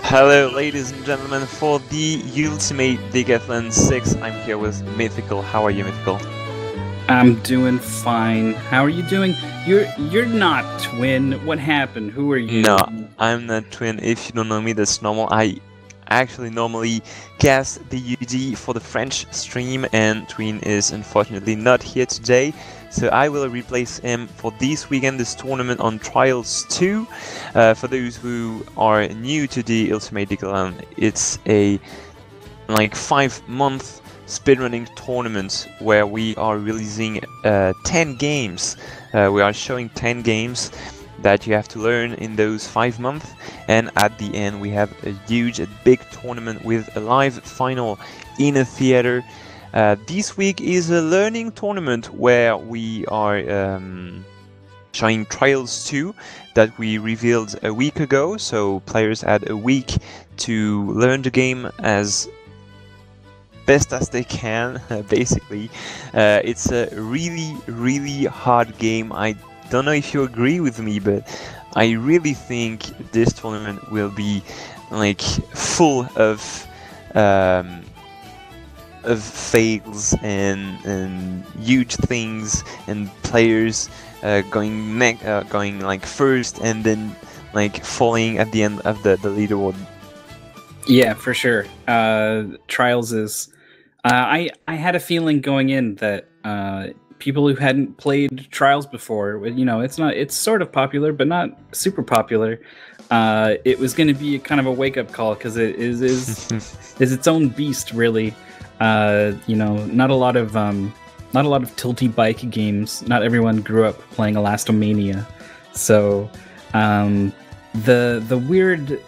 Hello, ladies and gentlemen, for the Ultimate Decathlon 6, I'm here with Mythical. How are you, Mythical? I'm doing fine. How are you doing? You're not Twin. What happened? Who are you? No, I'm not Twin. If you don't know me, that's normal. I actually normally cast the UD for the French stream, and Twin is unfortunately not here today. So I will replace him for this weekend, this tournament on Trials 2. For those who are new to the Ultimate Decathlon, it's a 5-month speedrunning tournament where we are releasing 10 games. We are showing 10 games that you have to learn in those 5 months, and at the end we have a big tournament with a live final in a theater. This week is a learning tournament where we are showing Trials 2 that we revealed a week ago, so players had a week to learn the game as best as they can, basically. It's a really hard game. I don't know if you agree with me, but I really think this tournament will be full of fails and huge things, and players going first and then falling at the end of the leaderboard. Yeah, for sure. Trials is. I had a feeling going in that people who hadn't played Trials before, it's sort of popular, but not super popular. It was going to be kind of a wake up call because it is its own beast, really. Not a lot of tilty bike games. Not everyone grew up playing Elastomania, so the weird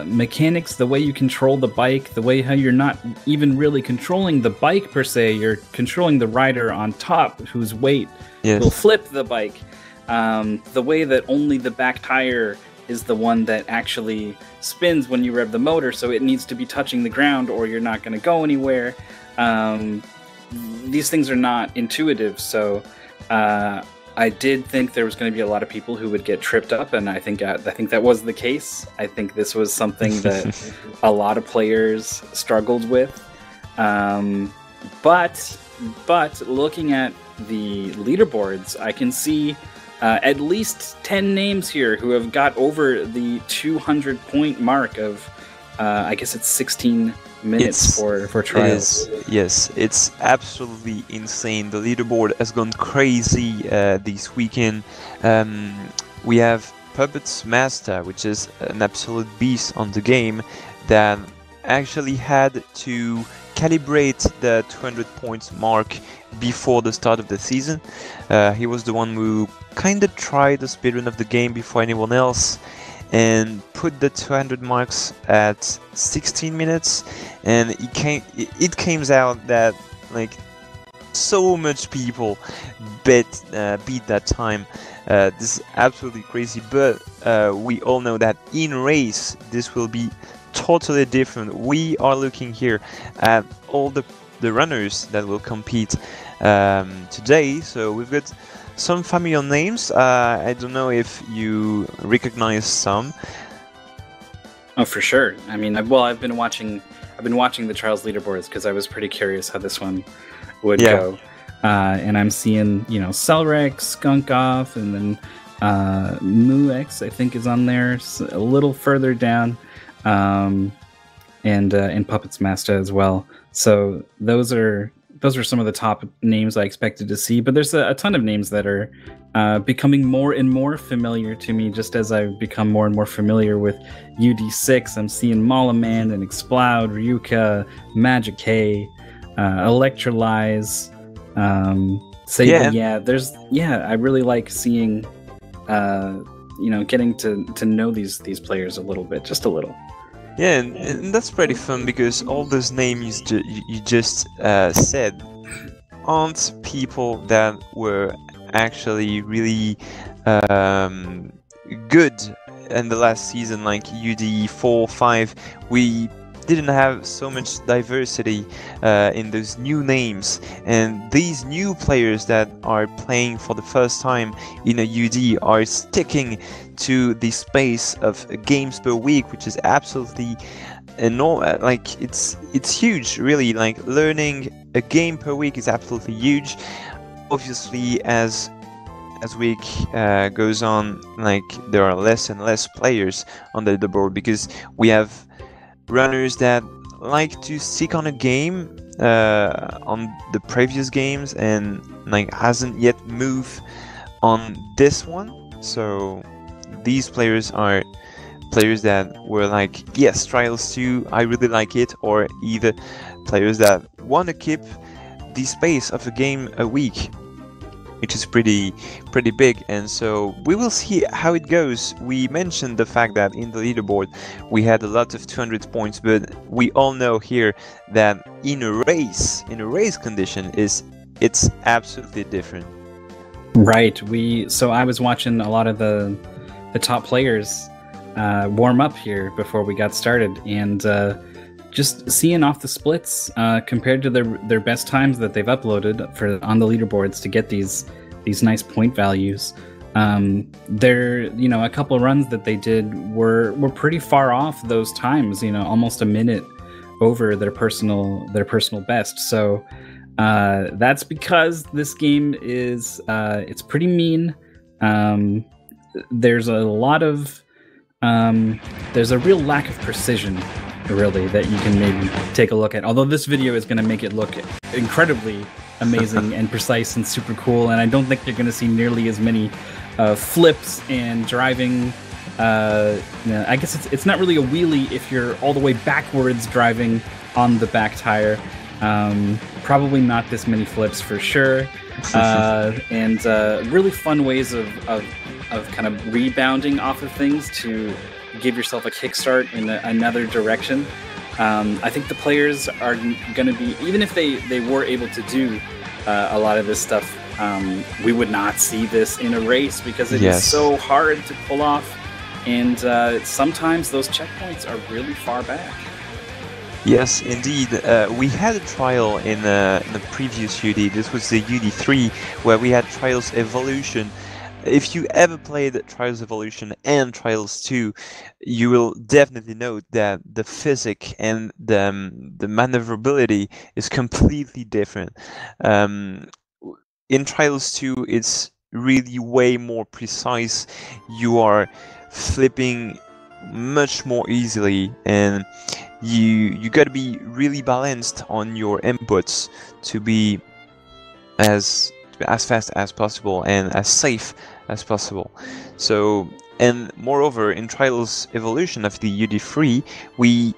mechanics, the way you control the bike, the way how you're not even really controlling the bike per se, you're controlling the rider on top whose weight will flip the bike. The way that only the back tire is the one that actually spins when you rev the motor, so it needs to be touching the ground or you're not going to go anywhere. These things are not intuitive, so I did think there was going to be a lot of people who would get tripped up, and I think that was the case. I think this was something that a lot of players struggled with. But looking at the leaderboards, I can see at least 10 names here who have got over the 200-point mark of, I guess it's 16 minutes for trials. Yes, it's absolutely insane. The leaderboard has gone crazy this weekend. We have Puppets Master, which is an absolute beast on the game, that actually had to calibrate the 200 points mark before the start of the season. He was the one who kind of tried the speedrun of the game before anyone else, and put the 200 marks at 16 minutes, and it came out that so much people beat that time. This is absolutely crazy, but we all know that in race this will be totally different. We are looking here at all the runners that will compete today, so we've got some familiar names. I don't know if you recognize some. Oh, for sure. I mean, I've been watching the Trials leaderboards because I was pretty curious how this one would go. And I'm seeing, Cellrex, Skunk Off, and then Muex, I think, is on there a little further down, and Puppets Master as well. So those are some of the top names I expected to see, but there's a ton of names that are becoming more and more familiar to me just as I've become more and more familiar with UD6. I'm seeing Malaman and Explode, Ryuka, Magic K, Electrolyze, Sable. I really like seeing, getting to know these players a little bit, just a little. Yeah, and that's pretty fun because all those names you just said aren't people that were actually really good in the last season, like UD 4, 5. We didn't have so much diversity in those new names, and these new players that are playing for the first time in a UD are sticking to the space of games per week, which is absolutely enormous. Like it's huge, really. Like learning a game per week is absolutely huge. Obviously, as week goes on, like there are less and less players on the board because we have runners that like to stick on a game on the previous games and like hasn't yet moved on this one. So these players are players that were like, yes, Trials 2, I really like it, or either players that want to keep the space of a game a week, which is pretty big. And so we will see how it goes. We mentioned the fact that in the leaderboard we had a lot of 200 points, but we all know here that in a race condition it's absolutely different. Right. So I was watching a lot of the top players warm up here before we got started, and just seeing off the splits compared to their best times that they've uploaded on the leaderboards to get these nice point values. A couple runs that they did were pretty far off those times. Almost a minute over their personal best. So that's because this game is it's pretty mean. There's a lot of there's a real lack of precision, really, that you can maybe take a look at. Although this video is going to make it look incredibly amazing and precise and super cool, and I don't think you're going to see nearly as many flips and driving. I guess it's not really a wheelie if you're all the way backwards driving on the back tire. Probably not this many flips for sure, and really fun ways of kind of rebounding off of things to give yourself a kickstart in another direction. I think the players are going to be, even if they were able to do a lot of this stuff, we would not see this in a race because it is so hard to pull off, and sometimes those checkpoints are really far back. Yes, indeed. We had a trial in the previous UD. This was the UD3, where we had Trials Evolution. If you ever played Trials Evolution and Trials 2, you will definitely note that the physics and the maneuverability is completely different. In Trials 2, it's really way more precise. You are flipping much more easily, and you got to be really balanced on your inputs to be as fast as possible and as safe as possible. So, and moreover, in Trials Evolution of the UD3, we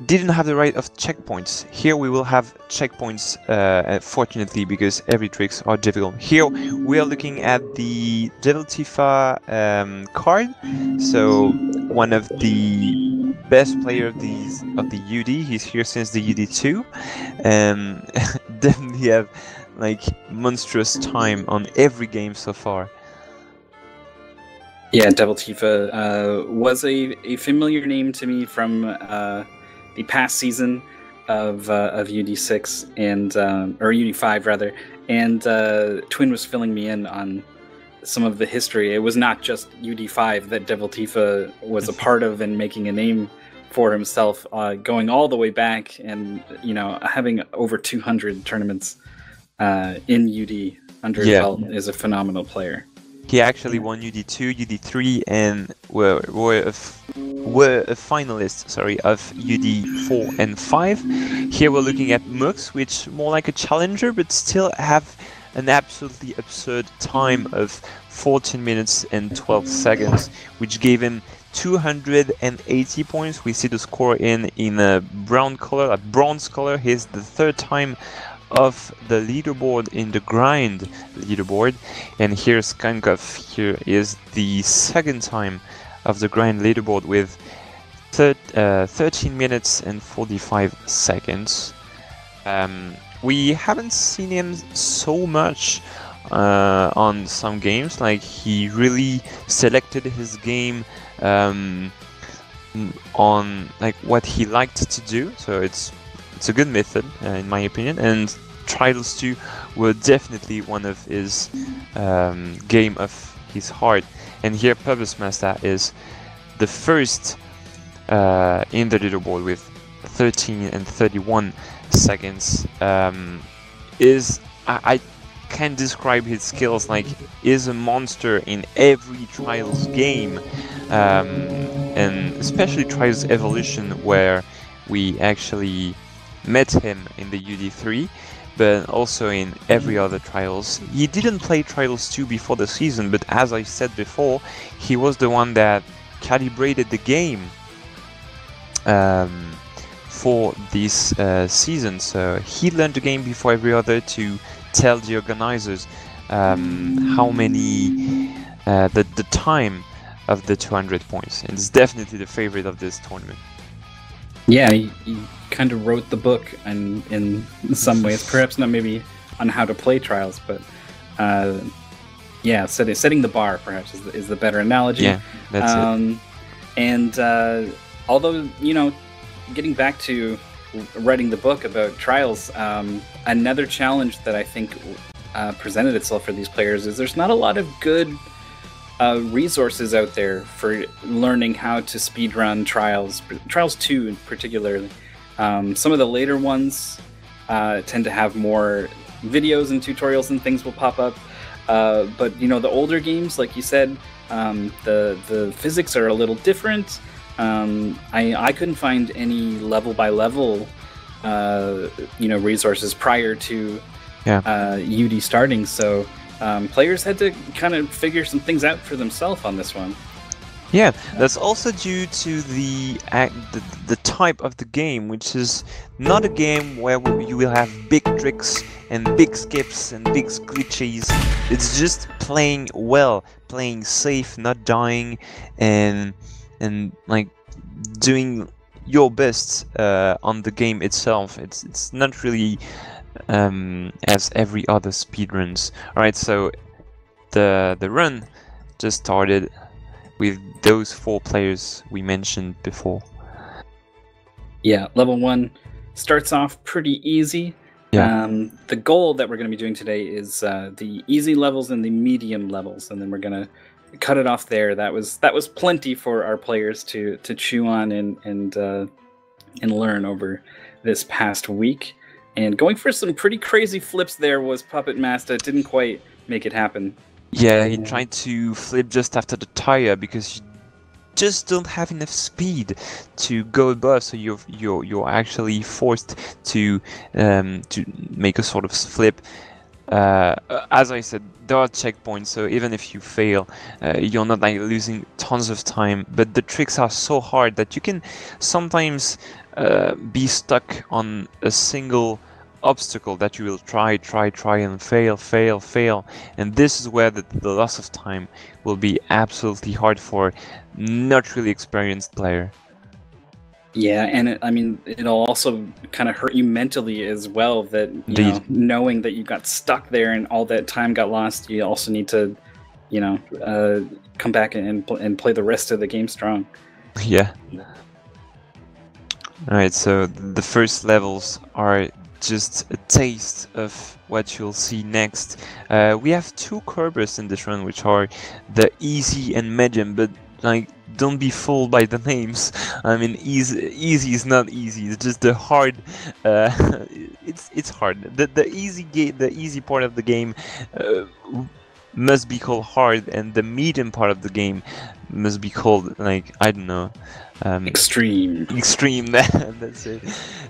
didn't have the right of checkpoints. Here we will have checkpoints, fortunately, because every tricks are difficult. Here we are looking at the Devil Tifa card. So one of the best player of the UD. He's here since the UD2, and definitely have like monstrous time on every game so far. Yeah, Devil Tifa was a familiar name to me from the past season of UD6 and or UD5 rather, and Twin was filling me in on some of the history. It was not just UD5 that Devil Tifa was a part of and making a name for himself, going all the way back, and having over 200 tournaments in UD under his belt is a phenomenal player. He actually won UD2, UD3, and were a finalist, of UD4 and 5. Here we're looking at Mux, which more like a challenger, but still have an absolutely absurd time of 14 minutes and 12 seconds, which gave him 280 points. We see the score in a bronze color. He's the third time of the leaderboard in the grind leaderboard, and here's Skankov. Here is the second time of the grind leaderboard with 13 minutes and 45 seconds. We haven't seen him so much on some games. Like, he really selected his game on like what he liked to do. So it's a good method in my opinion. And Trials 2 were definitely one of his game of his heart. And here Purpose Master is the first in the leaderboard with 13 and 31 seconds. I can describe his skills like is a monster in every Trials game, and especially Trials Evolution, where we actually met him in the UD3, but also in every other Trials. He didn't play Trials 2 before the season, but as I said before, he was the one that calibrated the game for this season. So he learned the game before every other to tell the organizers how many the time of the 200 points. It's definitely the favorite of this tournament. Yeah, he kind of wrote the book, and in some ways, perhaps not maybe on how to play Trials, but yeah, setting the bar perhaps is the better analogy. Yeah, that's it. And although, you know, getting back to writing the book about Trials, another challenge that I think presented itself for these players is there's not a lot of good resources out there for learning how to speedrun Trials 2 in particular. Some of the later ones tend to have more videos and tutorials and things will pop up, but you know, the older games, like you said, the physics are a little different. I couldn't find any level by level resources prior to UD starting, so players had to kind of figure some things out for themselves on this one. Yeah, that's also due to the type of the game, which is not a game where you will have big tricks and big skips and big glitches. It's just playing well, playing safe, not dying, and like doing your best on the game itself. It's not really as every other speedruns. Alright, so the run just started with those 4 players we mentioned before. Yeah, level 1 starts off pretty easy. Yeah. The goal that we're going to be doing today is the easy levels and the medium levels, and then we're going to cut it off there. That was plenty for our players to chew on and learn over this past week. And going for some pretty crazy flips there was Puppet Master. Didn't quite make it happen. Yeah, he tried to flip just after the tire because you just don't have enough speed to go above, so you're actually forced to make a sort of flip. As I said, there are checkpoints, so even if you fail, you're not like losing tons of time, but the tricks are so hard that you can sometimes be stuck on a single obstacle that you will try and fail, and this is where the loss of time will be absolutely hard for not really experienced player. Yeah, and it'll also kind of hurt you mentally as well, that knowing that you got stuck there and all that time got lost. You also need to come back and play the rest of the game strong. Yeah. Alright, so the first levels are just a taste of what you'll see next. We have 2 curbers in this run, which are the easy and medium, but like, don't be fooled by the names. I mean, easy is not easy. It's just the hard. It's hard. The easy part of the game must be called hard, and the medium part of the game must be called, like, I don't know, extreme. Extreme. That's it.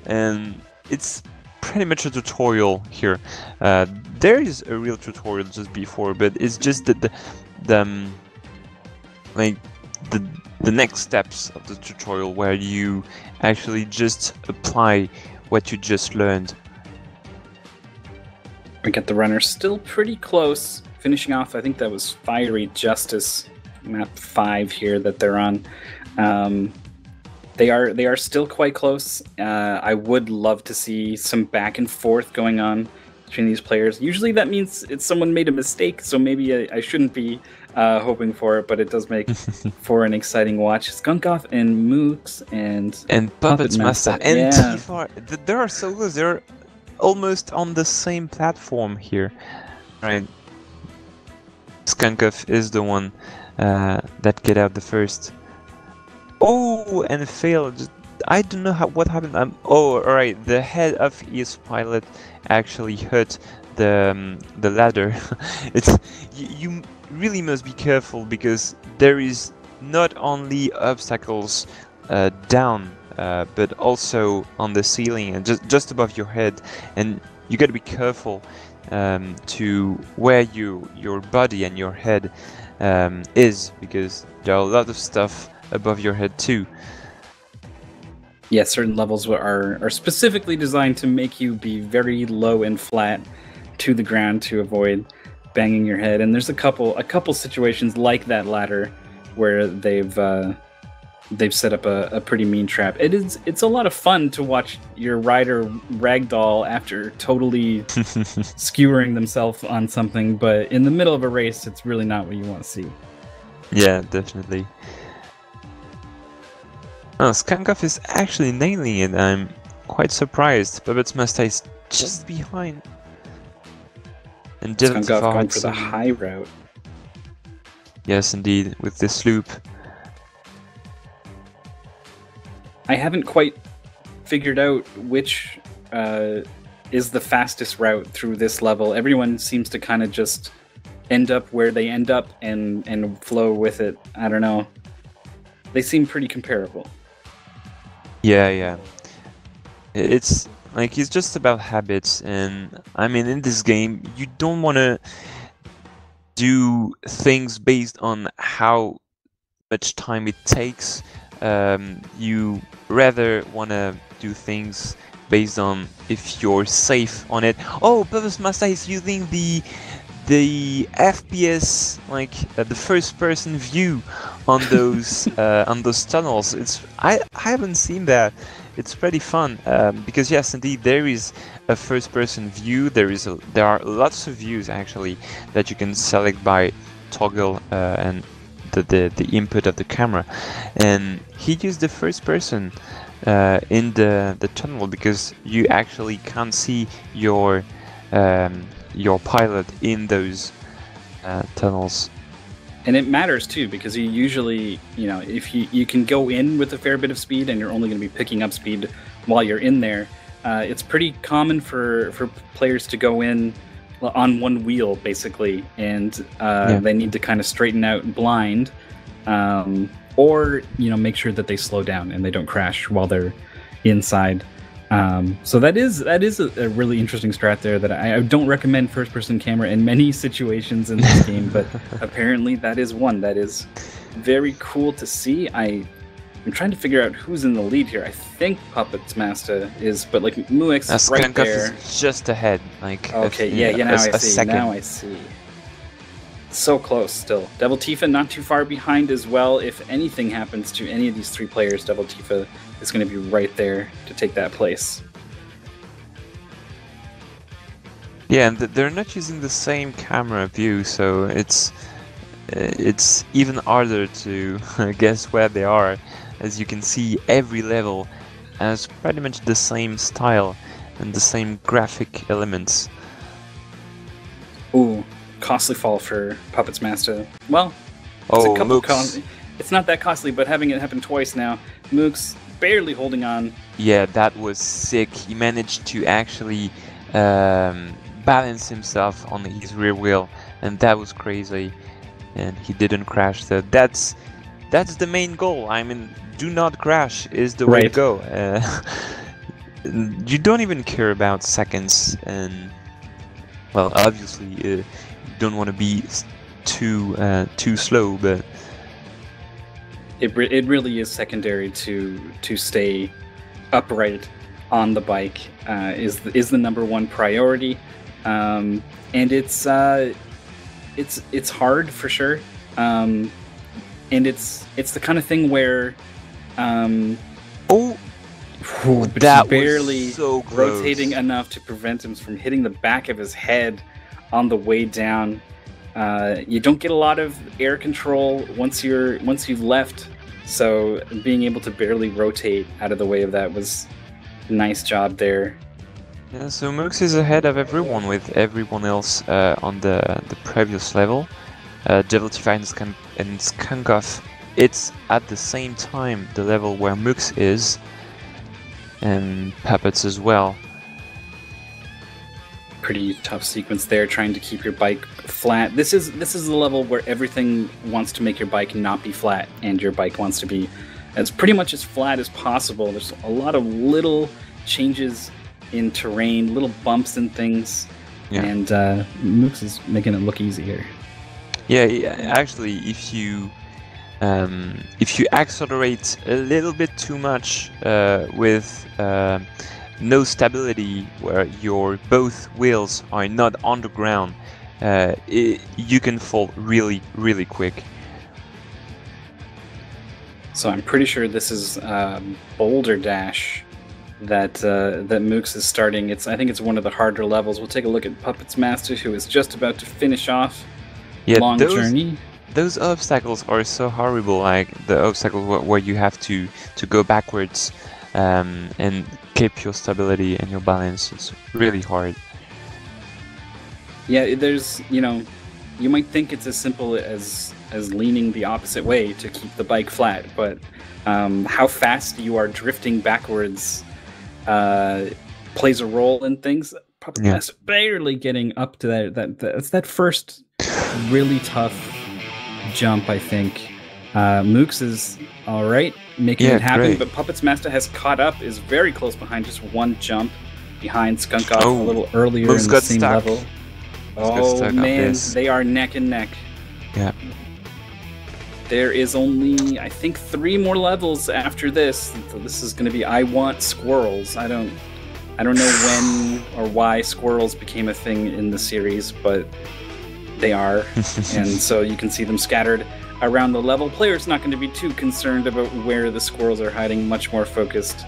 And it's pretty much a tutorial here. There is a real tutorial just before, but it's just that the next steps of the tutorial where you actually just apply what you just learned. We got the runners still pretty close, finishing off. I think that was Fiery Justice, map 5 here that they're on. They are still quite close. I would love to see some back and forth going on between these players. Usually that means someone made a mistake, so maybe I shouldn't be hoping for it, but it does make for an exciting watch. Skunkoff and Mooks and Puppets Master and yeah. T-Far, they are so close. They're almost on the same platform here, right? Skunkoff is the one that get out the first. Oh, and failed. I don't know what happened. Oh, alright. The head of his pilot actually hurt the ladder. You really must be careful, because there is not only obstacles down, but also on the ceiling and just above your head, and you got to be careful to where your body and your head is, because there are a lot of stuff above your head too. Yeah, certain levels are specifically designed to make you be very low and flat to the ground to avoid banging your head. And there's a couple situations like that ladder where they've set up a pretty mean trap. It's a lot of fun to watch your rider ragdoll after totally skewering themselves on something, but in the middle of a race, it's really not what you want to see. Yeah, definitely. Oh, Skunkoff is actually nailing it. I'm quite surprised. Puppets Master is just behind. And Skunkoff going for the high route. Yes, indeed, with this loop. I haven't quite figured out which is the fastest route through this level. Everyone seems to kind of just end up where they end up and flow with it. I don't know. They seem pretty comparable. Yeah. It's like, it's just about habits, and I mean, in this game, you don't want to do things based on how much time it takes. You rather want to do things based on if you're safe on it. Oh, Puppets Master is using the FPS, like the first-person view on those tunnels. I haven't seen that. It's pretty fun, because yes, indeed, there is a first-person view. There are lots of views actually that you can select by toggle and the input of the camera, and he used the first person in the tunnel, because you actually can't see your pilot in those tunnels. And it matters too, because you usually, if you can go in with a fair bit of speed and you're only going to be picking up speed while you're in there, it's pretty common for players to go in on one wheel basically, and they need to kind of straighten out blind, or make sure that they slow down and they don't crash while they're inside. So that is a really interesting strat there that I don't recommend first-person camera in many situations in this game, but apparently that is one that is very cool to see. I'm trying to figure out who's in the lead here. I think Puppets Master is, but like Muix is right there. Is just ahead. Like, okay, now I see. Now I see. So close still. Devil Tifa not too far behind as well. If anything happens to any of these three players, Devil Tifa is going to be right there to take that place. Yeah, and they're not using the same camera view, so it's even harder to guess where they are. As you can see, every level has pretty much the same style and the same graphic elements. Ooh, costly fall for Puppets Master. Well, it's a couple it's not that costly, but having it happen twice now. Mooks barely holding on. Yeah, that was sick. He managed to actually balance himself on his rear wheel, and that was crazy. And he didn't crash, so that's the main goal. I mean, do not crash is the way to go. You don't even care about seconds, and well, obviously you don't want to be too slow, but it really is secondary to stay upright on the bike is the number one priority, and it's hard for sure, and it's the kind of thing where that barely was so rotating enough to prevent him from hitting the back of his head on the way down. You don't get a lot of air control once you've left, so being able to barely rotate out of the way of that was a nice job there. Yeah, so Mooks is ahead of everyone with everyone else on the previous level. Deviltify and Skunkoff, it's at the same time the level where Mooks is, and Puppets as well. Pretty tough sequence there, trying to keep your bike flat. This is the level where everything wants to make your bike not be flat, and your bike wants to be as pretty much as flat as possible. There's a lot of little changes in terrain, little bumps and things, and Mooks is making it look easy here. Yeah, actually, if you accelerate a little bit too much with no stability, where your both wheels are not on the ground, you can fall really, really quick. So I'm pretty sure this is Boulder Dash that Mooks is starting. I think it's one of the harder levels. We'll take a look at Puppets Master, who is just about to finish off long journey. Those obstacles are so horrible, like the obstacle where you have to go backwards and keep your stability and your balance. It's really hard. Yeah, there's, you might think it's as simple as leaning the opposite way to keep the bike flat, but how fast you are drifting backwards plays a role in things. Probably barely getting up to that first really tough jump, I think. Mooks is all right, making it happen, great. But Puppets Master has caught up, is very close behind, just one jump behind Skunkoff a little earlier in the same level. Oh man, they are neck and neck. Yeah. There is only, I think, 3 more levels after this. This is going to be I Want Squirrels. I don't know when or why squirrels became a thing in the series, but they are. And so you can see them scattered around the level. Players not going to be too concerned about where the squirrels are hiding. Much more focused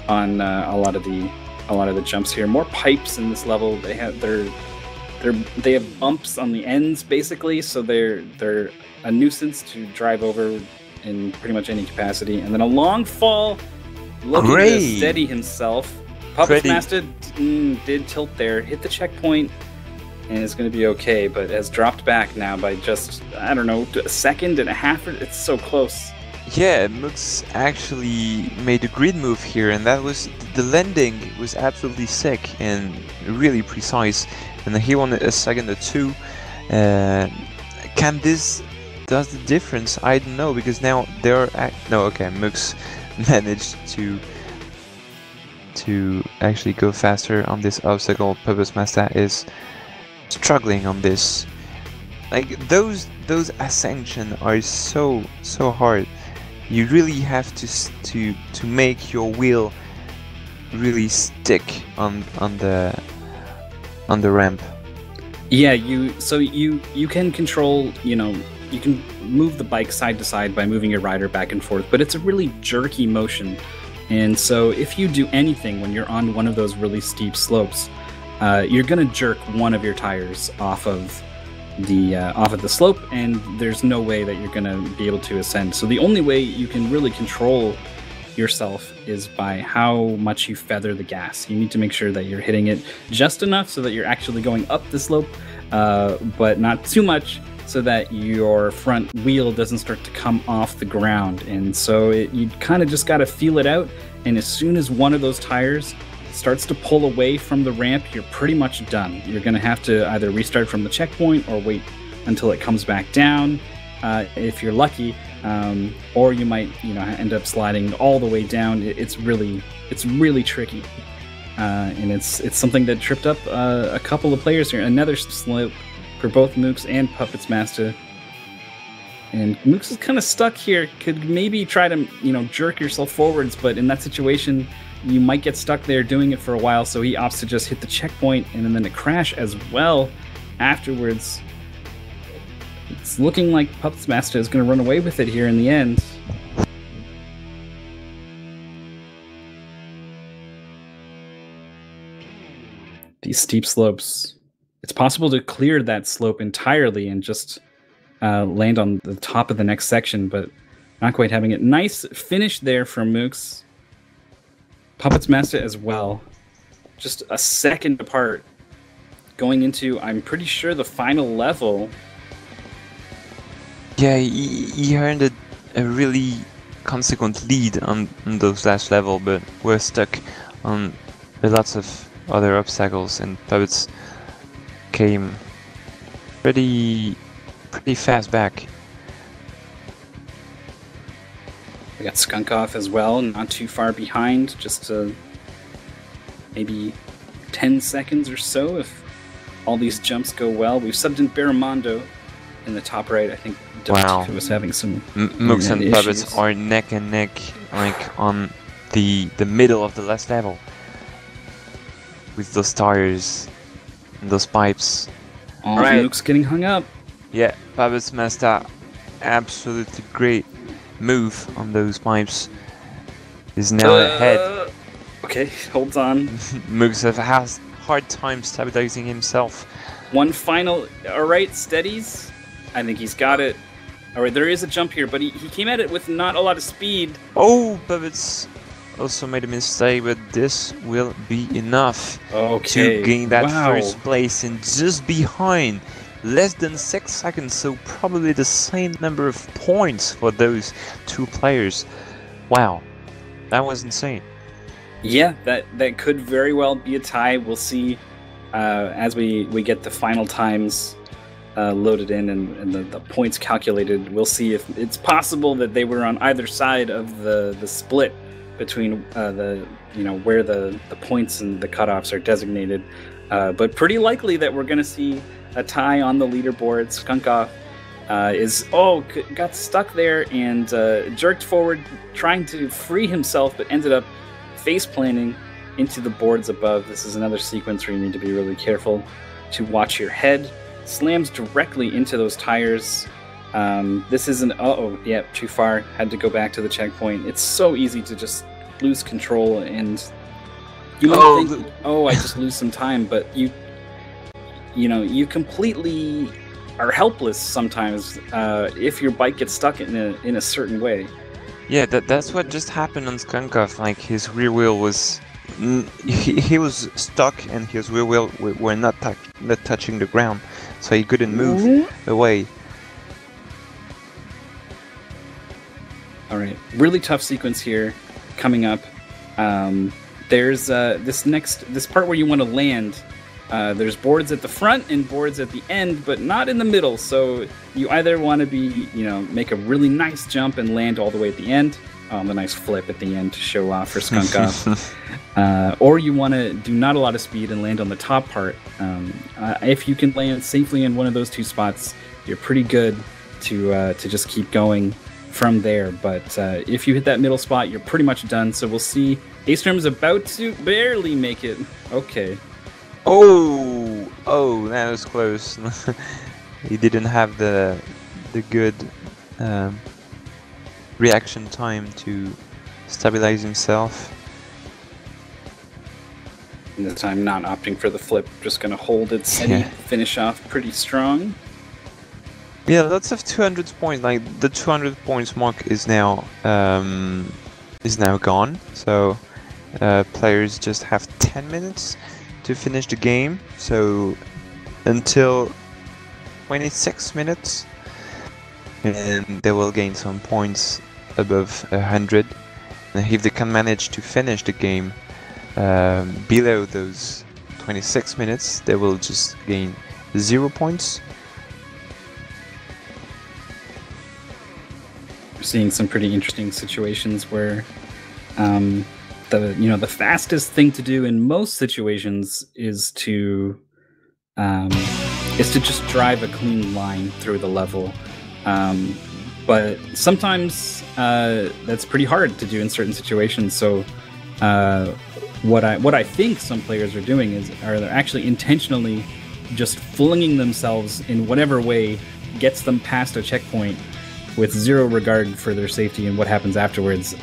on a lot of the jumps here. More pipes in this level. They have bumps on the ends basically, so they're a nuisance to drive over in pretty much any capacity. And then a long fall, looking to steady himself. Puppets Master did tilt there, hit the checkpoint, and is going to be okay, but has dropped back now by just, I don't know, a second and a half. It's so close. Yeah, Mooks actually made a great move here, and that was the landing was absolutely sick and really precise. And he won a second or two. Can this does the difference? I don't know, because now they're Mooks managed to actually go faster on this obstacle. Puppets Master is struggling on this. Like those ascension are so hard. You really have to make your wheel really stick on the ramp. Yeah, you can control, you can move the bike side to side by moving your rider back and forth, but it's a really jerky motion. And so if you do anything when you're on one of those really steep slopes, you're going to jerk one of your tires off of the slope, and there's no way that you're going to be able to ascend. So the only way you can really control yourself is by how much you feather the gas. You need to make sure that you're hitting it just enough so that you're actually going up the slope, but not too much so that your front wheel doesn't start to come off the ground. And so you kind of just got to feel it out, and as soon as one of those tires starts to pull away from the ramp, you're pretty much done. You're going to have to either restart from the checkpoint or wait until it comes back down, if you're lucky, or you might end up sliding all the way down. It's really tricky, and it's something that tripped up a couple of players here. Another slope for both Mooks and Puppets Master, and Mooks is kind of stuck here. Could maybe try to jerk yourself forwards, but in that situation you might get stuck there doing it for a while, so he opts to just hit the checkpoint and then a crash as well afterwards. It's looking like Puppets Master is going to run away with it here in the end. These steep slopes, it's possible to clear that slope entirely and just land on the top of the next section, but not quite having it. Nice finish there from Mooks. Puppets Master as well. Just a second apart. Going into, I'm pretty sure, the final level. Yeah, he earned a really consequent lead on those last level, but we're stuck on lots of other obstacles, and Puppets came pretty fast back. We got Skunk Off as well, not too far behind, just maybe 10 seconds or so if all these jumps go well. We've subbed in Barramondo in the top right. I think Wow. was having some Mooks and Puppets are neck and neck, like on the middle of the last level, with those tires and those pipes. All right. Mooks getting hung up. Yeah, Puppets Master, absolutely great move on those pipes. Is now ahead. Okay, hold on. Mooks has hard time stabilizing himself. One final. All right, steadies. I think he's got it. All right, there is a jump here, but he came at it with not a lot of speed. Oh, Puppets also made a mistake, but this will be enough to gain that first place, and just behind, less than 6 seconds, so probably the same number of points for those two players. Wow, that was insane. Yeah, that could very well be a tie. We'll see as we get the final times loaded in and the points calculated. We'll see if it's possible that they were on either side of the split between where the points and the cutoffs are designated. But pretty likely that we're going to see a tie on the leaderboard. Skunk Off got stuck there and jerked forward, trying to free himself, but ended up face planting into the boards above. This is another sequence where you need to be really careful to watch your head. Slams directly into those tires. This is too far. Had to go back to the checkpoint. It's so easy to just lose control, and you might think, I just lose some time, but you completely are helpless sometimes if your bike gets stuck in a certain way. Yeah, that's what just happened on Skunk Off. Like, his rear wheel was he was stuck, and his rear wheel were not touching the ground, so he couldn't move away. All right, really tough sequence here coming up. There's this part where you want to land. There's boards at the front and boards at the end, but not in the middle. So you either want to make a really nice jump and land all the way at the end, the nice flip at the end to show off for Skunk Off, or you want to do not a lot of speed and land on the top part. If you can land safely in one of those two spots, you're pretty good to just keep going from there. But if you hit that middle spot, you're pretty much done. So we'll see. Astrom's about to barely make it. Okay. Oh, that was close. He didn't have the good reaction time to stabilize himself. And this time not opting for the flip, just going to hold it steady, finish off pretty strong. Yeah, lots of 200 points. Like, the 200 points mark is now gone. So players just have 10 minutes to finish the game, so until 26 minutes, and they will gain some points above 100. And if they can manage to finish the game below those 26 minutes, they will just gain 0 points. We're seeing some pretty interesting situations where the fastest thing to do in most situations is to just drive a clean line through the level. But sometimes that's pretty hard to do in certain situations. So what I think some players are doing are they're actually intentionally just flinging themselves in whatever way gets them past a checkpoint with zero regard for their safety and what happens afterwards,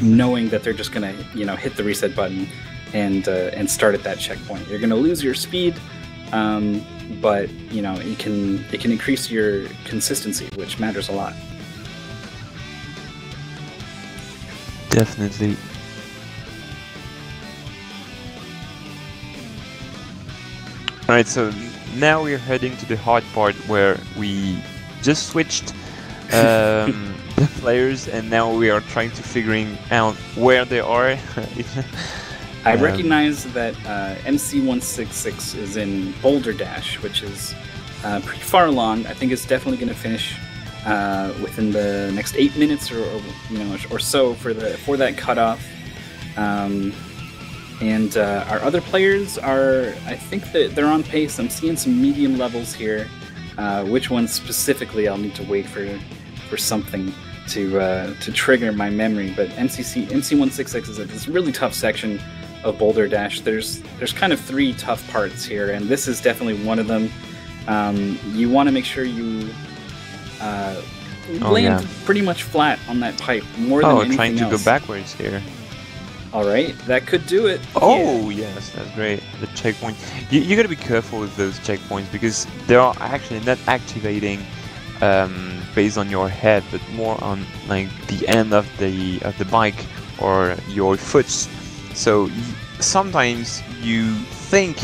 knowing that they're just gonna hit the reset button and start at that checkpoint. You're gonna lose your speed, but you know, it can increase your consistency, which matters a lot. Definitely. Alright, so now we're heading to the hard part where we just switched the players, and now we are trying to figuring out where they are. I recognize that MC166 is in Boulder Dash, which is pretty far along. I think it's definitely going to finish within the next 8 minutes or so for that cutoff. And our other players are, I think that they're on pace. I'm seeing some medium levels here. Which ones specifically, I'll need to wait for something to trigger my memory. But MC166 is this really tough section of Boulder Dash. There's kind of 3 tough parts here, and this is definitely one of them. You want to make sure you land pretty much flat on that pipe more than anything trying to else. go backwards here. All right, that could do it. Oh, yes, that's great. The checkpoint. You gotta be careful with those checkpoints because they are actually not activating based on your head, but more on like the end of the bike or your foot. So sometimes you think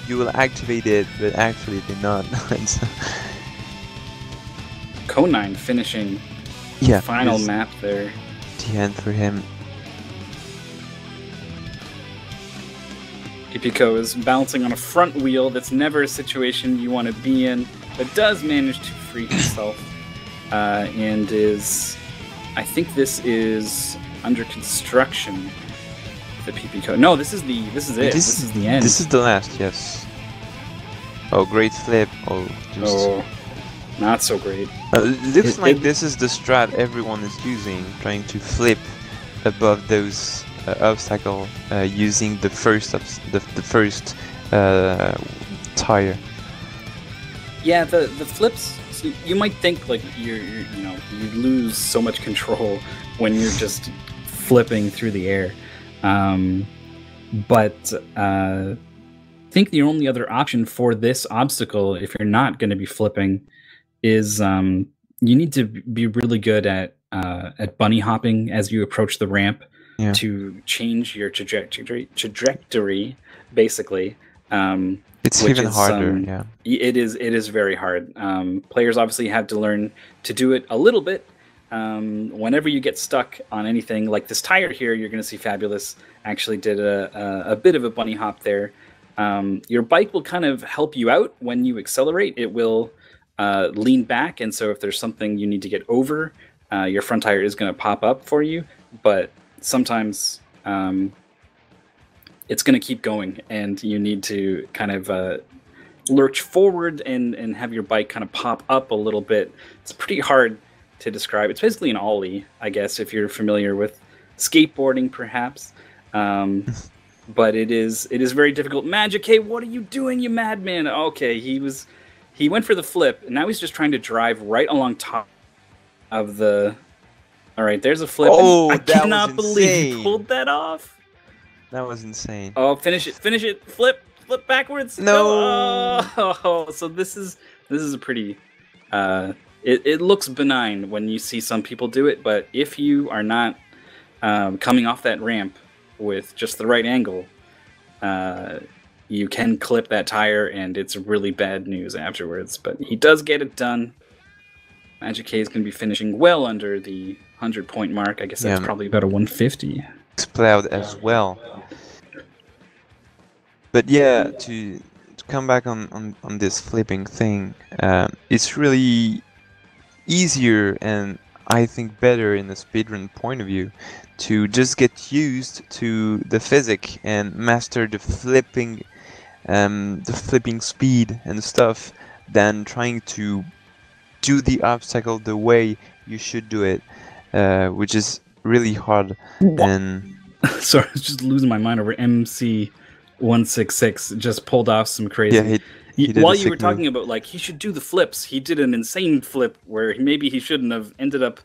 you will activate it, but actually they're not. Conine finishing the final map there. The end for him. Pipico is balancing on a front wheel. That's never a situation you want to be in, but does manage to free himself, and is, I think this is under construction. The Pipico. No, this is it. This is the end. This is the last. Yes. Oh, great flip. Oh, not so great. Looks like this is the strat everyone is using, trying to flip above those obstacle using the first tire. Yeah, the flips. So you might think like you lose so much control when you're just flipping through the air, but I think the only other option for this obstacle, if you're not going to be flipping, is you need to be really good at bunny hopping as you approach the ramp. Yeah. To change your trajectory, basically. It's even harder. Yeah, it is very hard. Players obviously have to learn to do it a little bit. Whenever you get stuck on anything like this tire here, you're going to see Fabulous actually did a bit of a bunny hop there. Your bike will kind of help you out when you accelerate. It will lean back, and so if there's something you need to get over, your front tire is going to pop up for you. But sometimes it's going to keep going, and you need to kind of lurch forward and have your bike kind of pop up a little bit. It's pretty hard to describe. It's basically an ollie, I guess, if you're familiar with skateboarding, perhaps. But it is very difficult. Magic, hey, what are you doing, you madman? Okay, he went for the flip, and now he's just trying to drive right along top of the... All right, there's a flip. Oh, I cannot believe he pulled that off. That was insane. Oh, finish it. Flip backwards. No. Oh, so this is a pretty it looks benign when you see some people do it, but if you are not coming off that ramp with just the right angle, you can clip that tire, and it's really bad news afterwards. But he does get it done. Magic K is going to be finishing well under the 100-point mark. I guess that's probably about a 150. Explode as well. But yeah, to come back on this flipping thing, it's really easier and I think better in the speedrun point of view to just get used to the physics and master the flipping speed and stuff than trying to do the obstacle the way you should do it, which is really hard. And sorry, I was just losing my mind over MC166. Just pulled off some crazy. Yeah, he while you were talking about like he should do the flips, he did an insane flip where maybe he shouldn't have. Ended up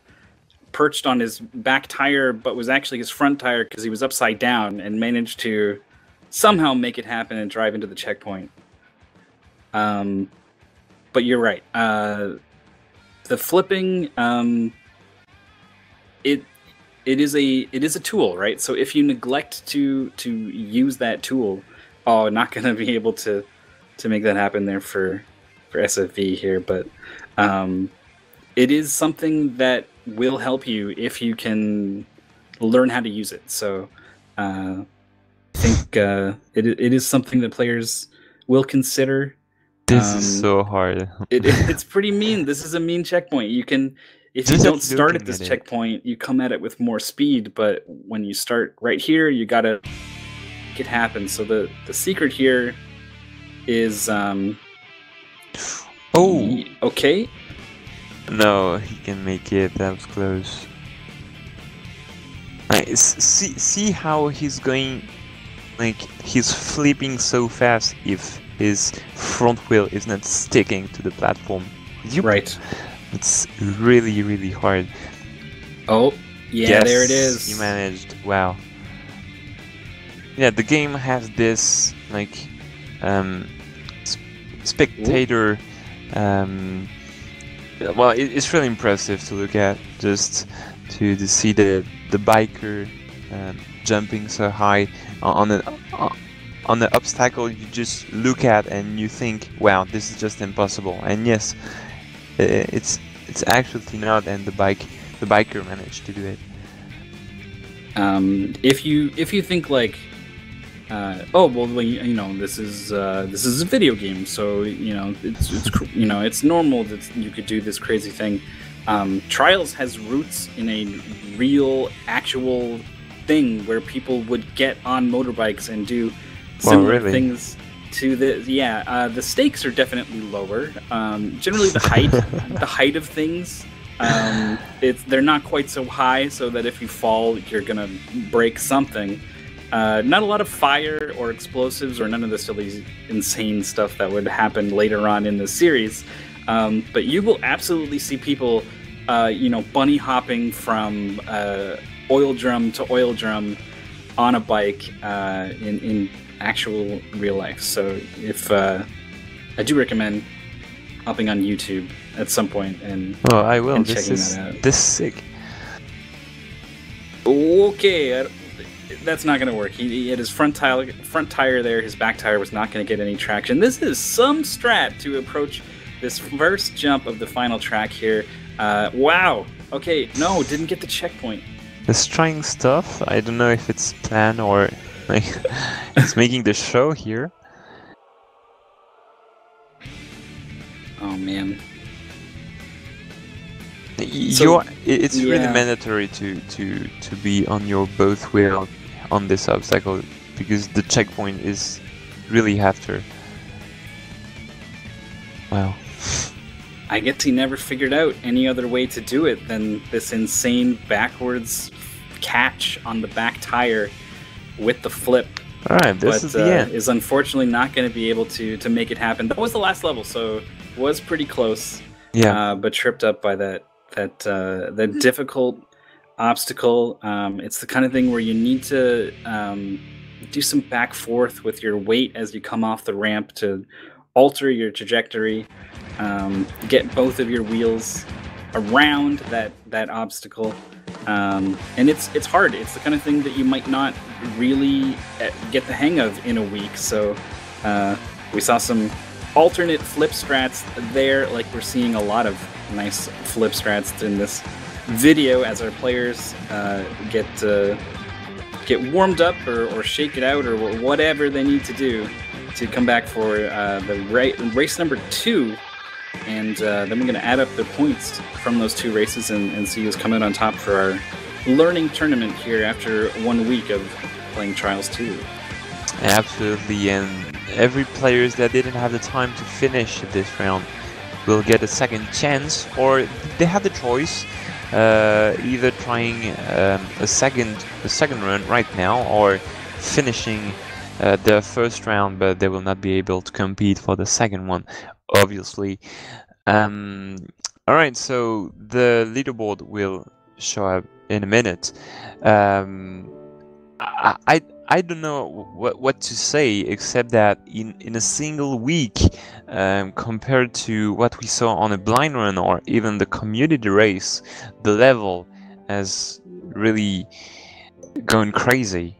perched on his back tire, but was actually his front tire because he was upside down, and managed to somehow make it happen and drive into the checkpoint. But you're right. The flipping, it is a tool, right? So if you neglect to use that tool, not going to be able to make that happen there for SFV here. But it is something that will help you if you can learn how to use it. So I think it is something that players will consider. This is so hard. It's pretty mean. This is a mean checkpoint. You can, if you don't start at this checkpoint, you come at it with more speed. But when you start right here, you gotta make it happen. So the secret here is okay. No, he can make it. That was close. See how he's going, like he's flipping so fast if his front wheel is not sticking to the platform. Right. It's really, really hard. Oh, yeah, yes, there it is. You managed. Wow. Yeah, the game has this like spectator. Well, it's really impressive to look at. Just to see the biker jumping so high on the obstacle you just look at and you think, wow, this is just impossible. And yes, it's actually not, and the biker managed to do it. If you think like, oh well, this is a video game, so it's normal that you could do this crazy thing. Trials has roots in a real, actual thing where people would get on motorbikes and do similar things to the stakes are definitely lower. Generally the height of things, they're not quite so high, so that if you fall, you're gonna break something. Not a lot of fire or explosives or none of the silly, insane stuff that would happen later on in the series. But you will absolutely see people, bunny hopping from oil drum to oil drum on a bike in actual real life. So if I do recommend hopping on YouTube at some point and I will. And checking that out. This is sick. Okay, that's not going to work. He had his front tire there. His back tire was not going to get any traction. This is some strat to approach this first jump of the final track here. Wow. Okay, no, didn't get the checkpoint. It's trying stuff. I don't know if it's planned or like it's making the show here. Oh man. It's really mandatory to be on your both wheel on this obstacle because the checkpoint is really after. Wow. I guess he never figured out any other way to do it than this insane backwards catch on the back tire with the flip. Alright, this is the end. Is unfortunately not going to be able to make it happen. That was the last level, so it was pretty close. Yeah. But tripped up by that difficult obstacle. It's the kind of thing where you need to do some back forth with your weight as you come off the ramp to alter your trajectory. Get both of your wheels around that obstacle, and it's hard. It's the kind of thing that you might not really get the hang of in a week. So we saw some alternate flip strats there, like we're seeing a lot of nice flip strats in this video as our players get warmed up or shake it out or whatever they need to do to come back for the race number 2. And then we're going to add up the points from those 2 races and see who's coming on top for our learning tournament here after 1 week of playing Trials 2. Absolutely, and every player that didn't have the time to finish this round will get a second chance, or they have the choice, either trying a second run right now or finishing the first round, but they will not be able to compete for the second one, obviously. Alright, so the leaderboard will show up in a minute. I don't know what to say except that in a single week compared to what we saw on a blind run or even the community race. The level has really gone crazy.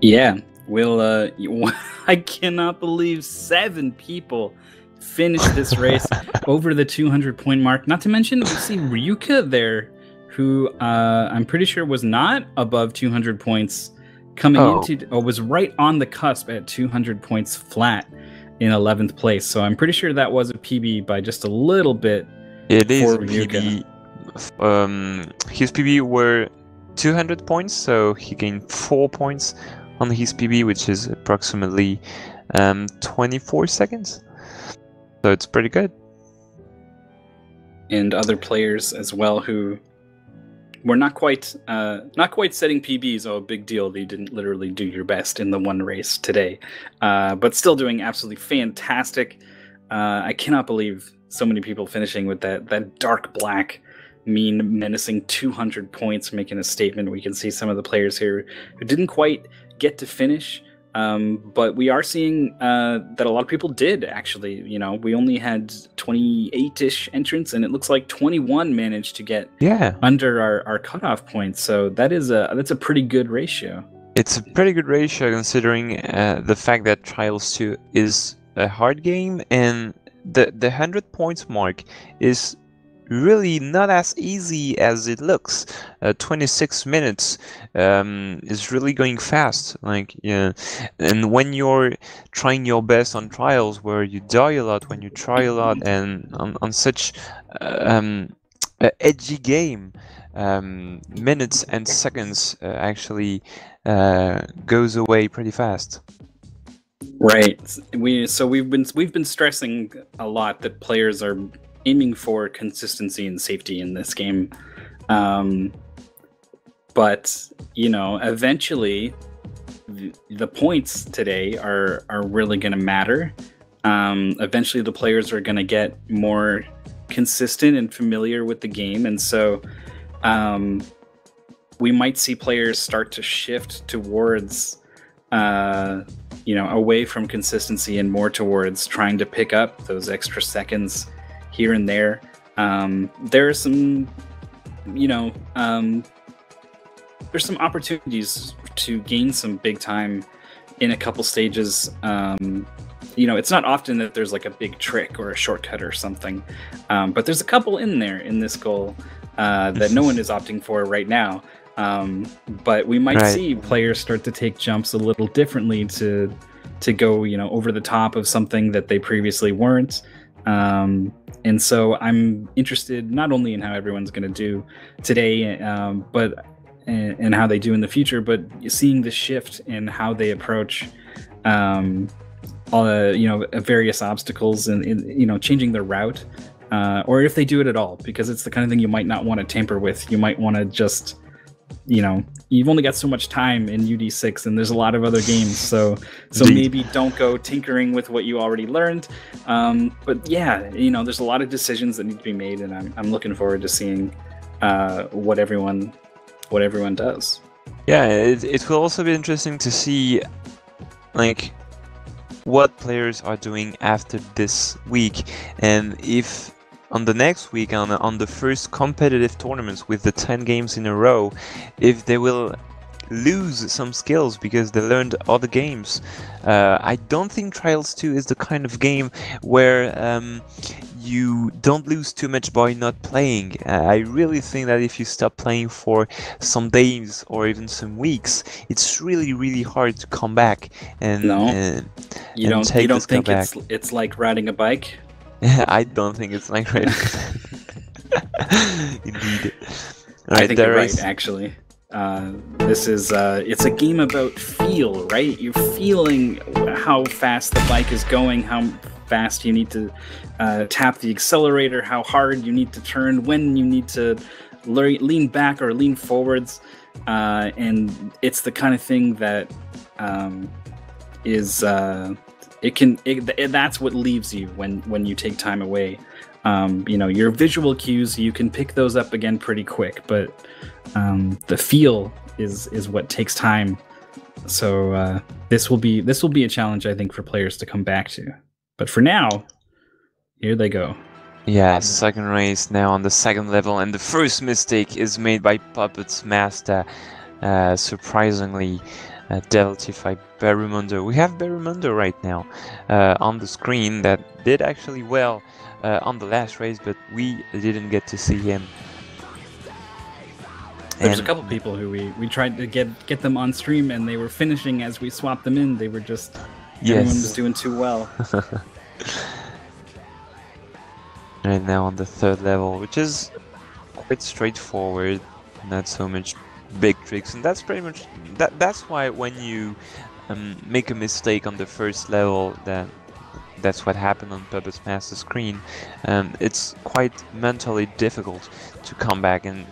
Yeah, I cannot believe 7 people finished this race over the 200-point mark. Not to mention, we see Ryuka there, who I'm pretty sure was not above 200 points coming into, or was right on the cusp at 200 points flat in 11th place. So I'm pretty sure that was a PB by just a little bit. It is a PB. His PB were 200 points, so he gained 4 points on his PB, which is approximately 24 seconds. So it's pretty good. And other players as well who were not quite setting PBs. Oh, big deal. They didn't literally do your best in the one race today, but still doing absolutely fantastic. I cannot believe so many people finishing with that dark black, mean, menacing 200 points, making a statement. We can see some of the players here who didn't quite get to finish. But we are seeing that a lot of people did, actually. You know, we only had 28-ish entrants, and it looks like 21 managed to get under our cutoff point. So that's a pretty good ratio. It's a pretty good ratio considering the fact that Trials 2 is a hard game, and the 100 points mark is really not as easy as it looks. 26 minutes is really going fast. Like, yeah, and when you're trying your best on trials, where you die a lot, when you try a lot, and on such edgy game, minutes and seconds actually goes away pretty fast. Right. We've been stressing a lot that players are aiming for consistency and safety in this game, but you know, eventually the points today are really going to matter. Eventually the players are going to get more consistent and familiar with the game, and so we might see players start to shift towards you know, away from consistency and more towards trying to pick up those extra seconds here and there. There are some, you know, there's some opportunities to gain some big time in a couple stages. You know, it's not often that there's like a big trick or a shortcut or something, but there's a couple in there in this goal that no one is opting for right now. But we might see players start to take jumps a little differently to go, you know, over the top of something that they previously weren't. And so I'm interested not only in how everyone's going to do today, but and how they do in the future, but seeing the shift in how they approach, all the, you know, various obstacles and you know, changing their route, or if they do it at all, because it's the kind of thing you might not want to tamper with. You might want to just, you know, you've only got so much time in UD6 and there's a lot of other games, so maybe don't go tinkering with what you already learned. But yeah, you know, there's a lot of decisions that need to be made, and I'm looking forward to seeing what everyone does. Yeah, it will also be interesting to see like what players are doing after this week, and if on the next week, on the first competitive tournaments with the 10 games in a row, if they will lose some skills because they learned other games. I don't think Trials 2 is the kind of game where you don't lose too much by not playing. I really think that if you stop playing for some days or even some weeks, it's really, really hard to come back and you don't think it's like riding a bike? I don't think it's like riding. Indeed. I think you're right, actually. This is it's a game about feel, right? You're feeling how fast the bike is going, how fast you need to tap the accelerator, how hard you need to turn, when you need to lean back or lean forwards, and it's the kind of thing that is that's what leaves you when you take time away. You know, your visual cues, you can pick those up again pretty quick, but the feel is what takes time. So this will be a challenge, I think, for players to come back to. But for now, here they go. Yeah, second race now on the second level, and the first mistake is made by Puppet's Master. Surprisingly, Devil Thief by Barramundo. We have Barramundo right now on the screen that did actually well on the last race, but we didn't get to see him. There's a couple people who we tried to get them on stream, and they were finishing as we swapped them in. They were just everyone was doing too well. Right now on the third level, which is quite straightforward, not so much big tricks, and that's pretty much that's why when you make a mistake on the first level, that's what happened on Puppet's Master screen. It's quite mentally difficult to come back and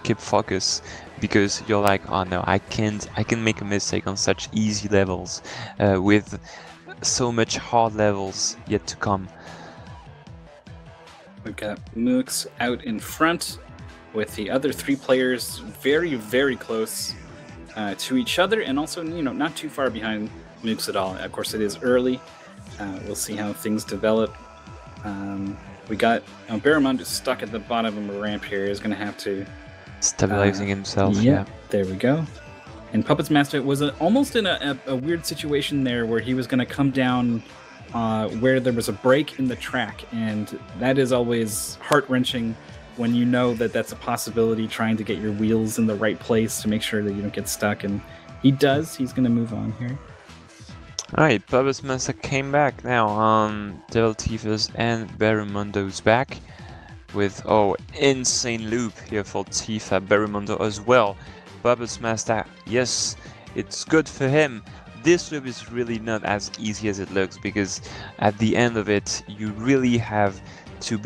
keep focus, because you're like, oh no, I can make a mistake on such easy levels with so much hard levels yet to come. We've got Mooks out in front with the other three players very, very close to each other, and also, not too far behind Mooks at all. Of course, it is early. We'll see how things develop. We got Barramundo stuck at the bottom of a ramp here. He's going to have to... Stabilizing himself, yeah. There we go. And Puppet's Master was almost in a weird situation there where he was going to come down where there was a break in the track, and that is always heart-wrenching when you know that that's a possibility, trying to get your wheels in the right place to make sure that you don't get stuck, and he does. He's going to move on here. Alright, Puppet's Master came back now on Devil Thief's and Barramundo's back with, insane loop here for Tifa. Barramundo as well. Puppet's Master, yes, it's good for him. This loop is really not as easy as it looks, because at the end of it, you really have to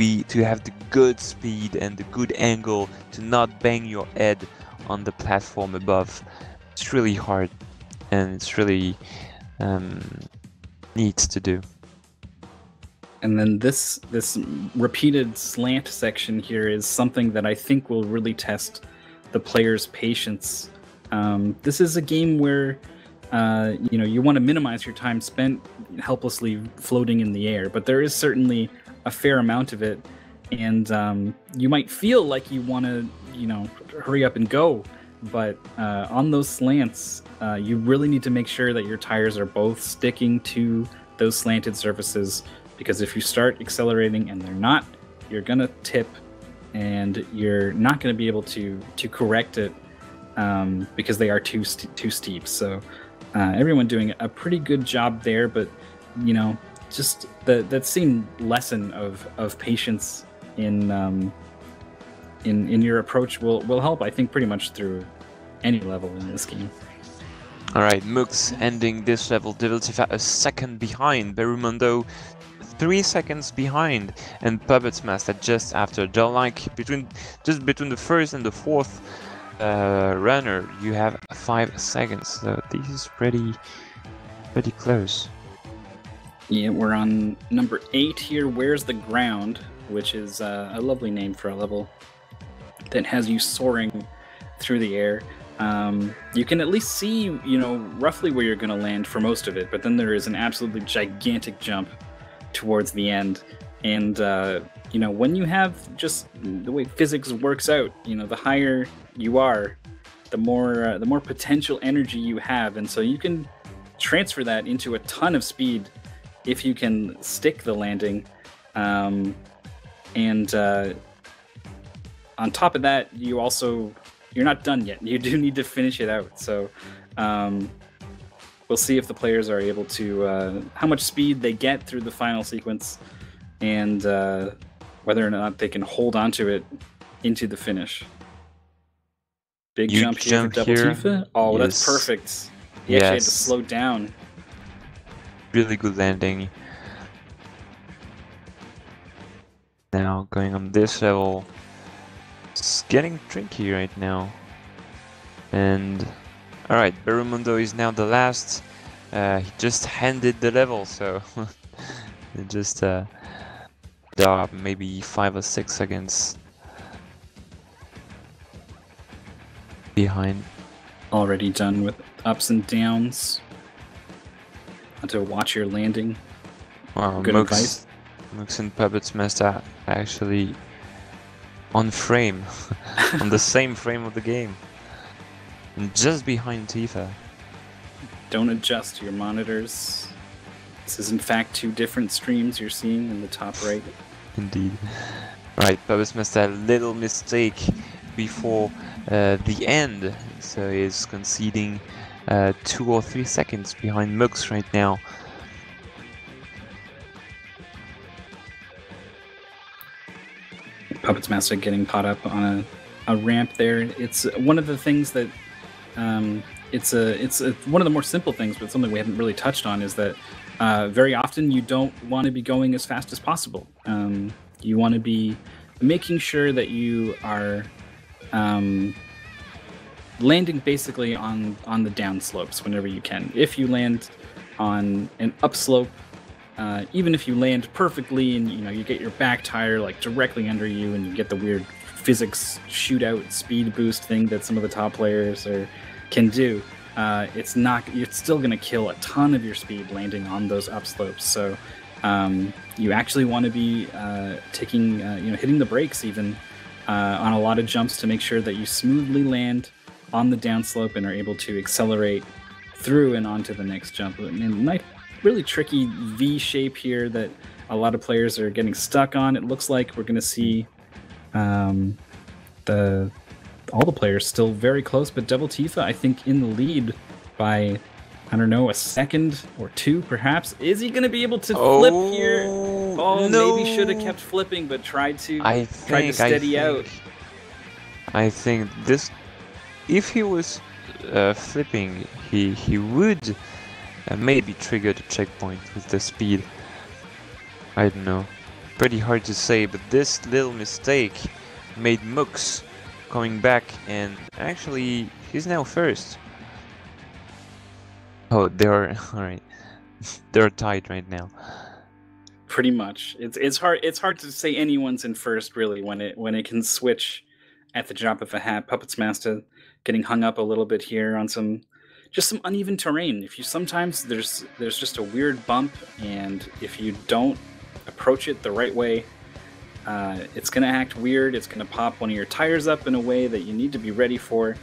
have the good speed and the good angle to not bang your head on the platform above. It's really hard, and it's really neat to do. And then this repeated slant section here is something that I think will really test the player's patience. This is a game where you want to minimize your time spent helplessly floating in the air, but there is certainly a fair amount of it, and you might feel like you want to hurry up and go, but on those slants you really need to make sure that your tires are both sticking to those slanted surfaces, because if you start accelerating and they're not, you're gonna tip and you're not going to be able to correct it because they are too steep. So everyone doing a pretty good job there, but just that same lesson of patience in your approach will help, I think, pretty much through any level in this game. Alright, Mooks ending this level. Devil Thief a second behind. Barramundo 3 seconds behind, and Puppet's Master just after. They're like just between the first and the fourth runner, you have 5 seconds. So this is pretty close. Yeah, we're on number 8 here. Where's the Ground, which is a lovely name for a level that has you soaring through the air. You can at least see, roughly where you're going to land for most of it, but then there is an absolutely gigantic jump towards the end. And, when you have just the way physics works out, the higher you are, the more potential energy you have. And so you can transfer that into a ton of speed if you can stick the landing. And on top of that, you're not done yet. You do need to finish it out. So we'll see if the players are able to, how much speed they get through the final sequence, and whether or not they can hold on to it into the finish. Big jump here for Double Tifa. Oh, yes. That's perfect. He actually had to slow down. Really good landing. Now going on this level, it's getting tricky right now. And alright, Barramundo is now the last. He just handed the level, so just there are maybe 5 or 6 seconds behind. Already done with ups and downs. Have to watch your landing. Good advice. Mooks and Puppets Master actually on frame, on the same frame of the game, and just behind Tifa. Don't adjust your monitors. This is in fact 2 different streams you're seeing in the top right. Indeed. Right, Puppets Master, a little mistake before the end, so he's conceding 2 or 3 seconds behind Mooks right now. Puppets Master getting caught up on a ramp there. It's one of the things that it's one of the more simple things, but something we haven't really touched on is that very often you don't want to be going as fast as possible. You want to be making sure that you are landing basically on the down slopes whenever you can. If you land on an upslope, even if you land perfectly and you get your back tire like directly under you and you get the weird physics shootout speed boost thing that some of the top players can do, you're still going to kill a ton of your speed landing on those upslopes. So you actually want to be hitting the brakes even on a lot of jumps to make sure that you smoothly land on the downslope and are able to accelerate through and onto the next jump. And really tricky V shape here that a lot of players are getting stuck on. It looks like we're going to see all the players still very close, but Devil Tifa, I think, in the lead by, I don't know, a second or 2 perhaps. Is he going to be able to flip here? Oh, no. Maybe should have kept flipping, but tried to steady out. I think this, if he was flipping, he would maybe trigger the checkpoint with the speed. I don't know. Pretty hard to say, but this little mistake made Mooks coming back, and actually he's now first. Oh, they're alright. They're tied right now. Pretty much. It's hard to say anyone's in first really when it can switch at the drop of a hat. Puppets Master getting hung up a little bit here on some uneven terrain. If you sometimes there's just a weird bump, and if you don't approach it the right way, it's gonna act weird. It's gonna pop one of your tires up in a way that you need to be ready for,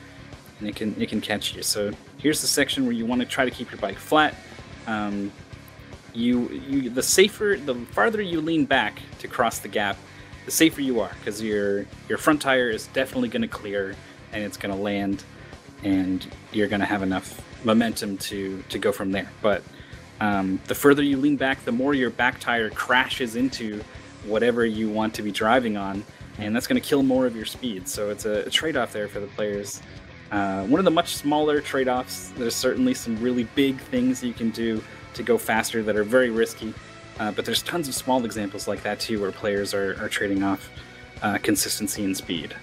and it can catch you. So here's the section where you want to try to keep your bike flat. The farther you lean back to cross the gap, the safer you are, because your front tire is definitely going to clear and it's going to land, and you're going to have enough momentum to go from there. But the further you lean back, the more your back tire crashes into whatever you want to be driving on, and that's going to kill more of your speed. So it's a trade-off there for the players. One of the much smaller trade-offs. There's certainly some really big things you can do to go faster that are very risky, but there's tons of small examples like that too, where players are trading off consistency and speed.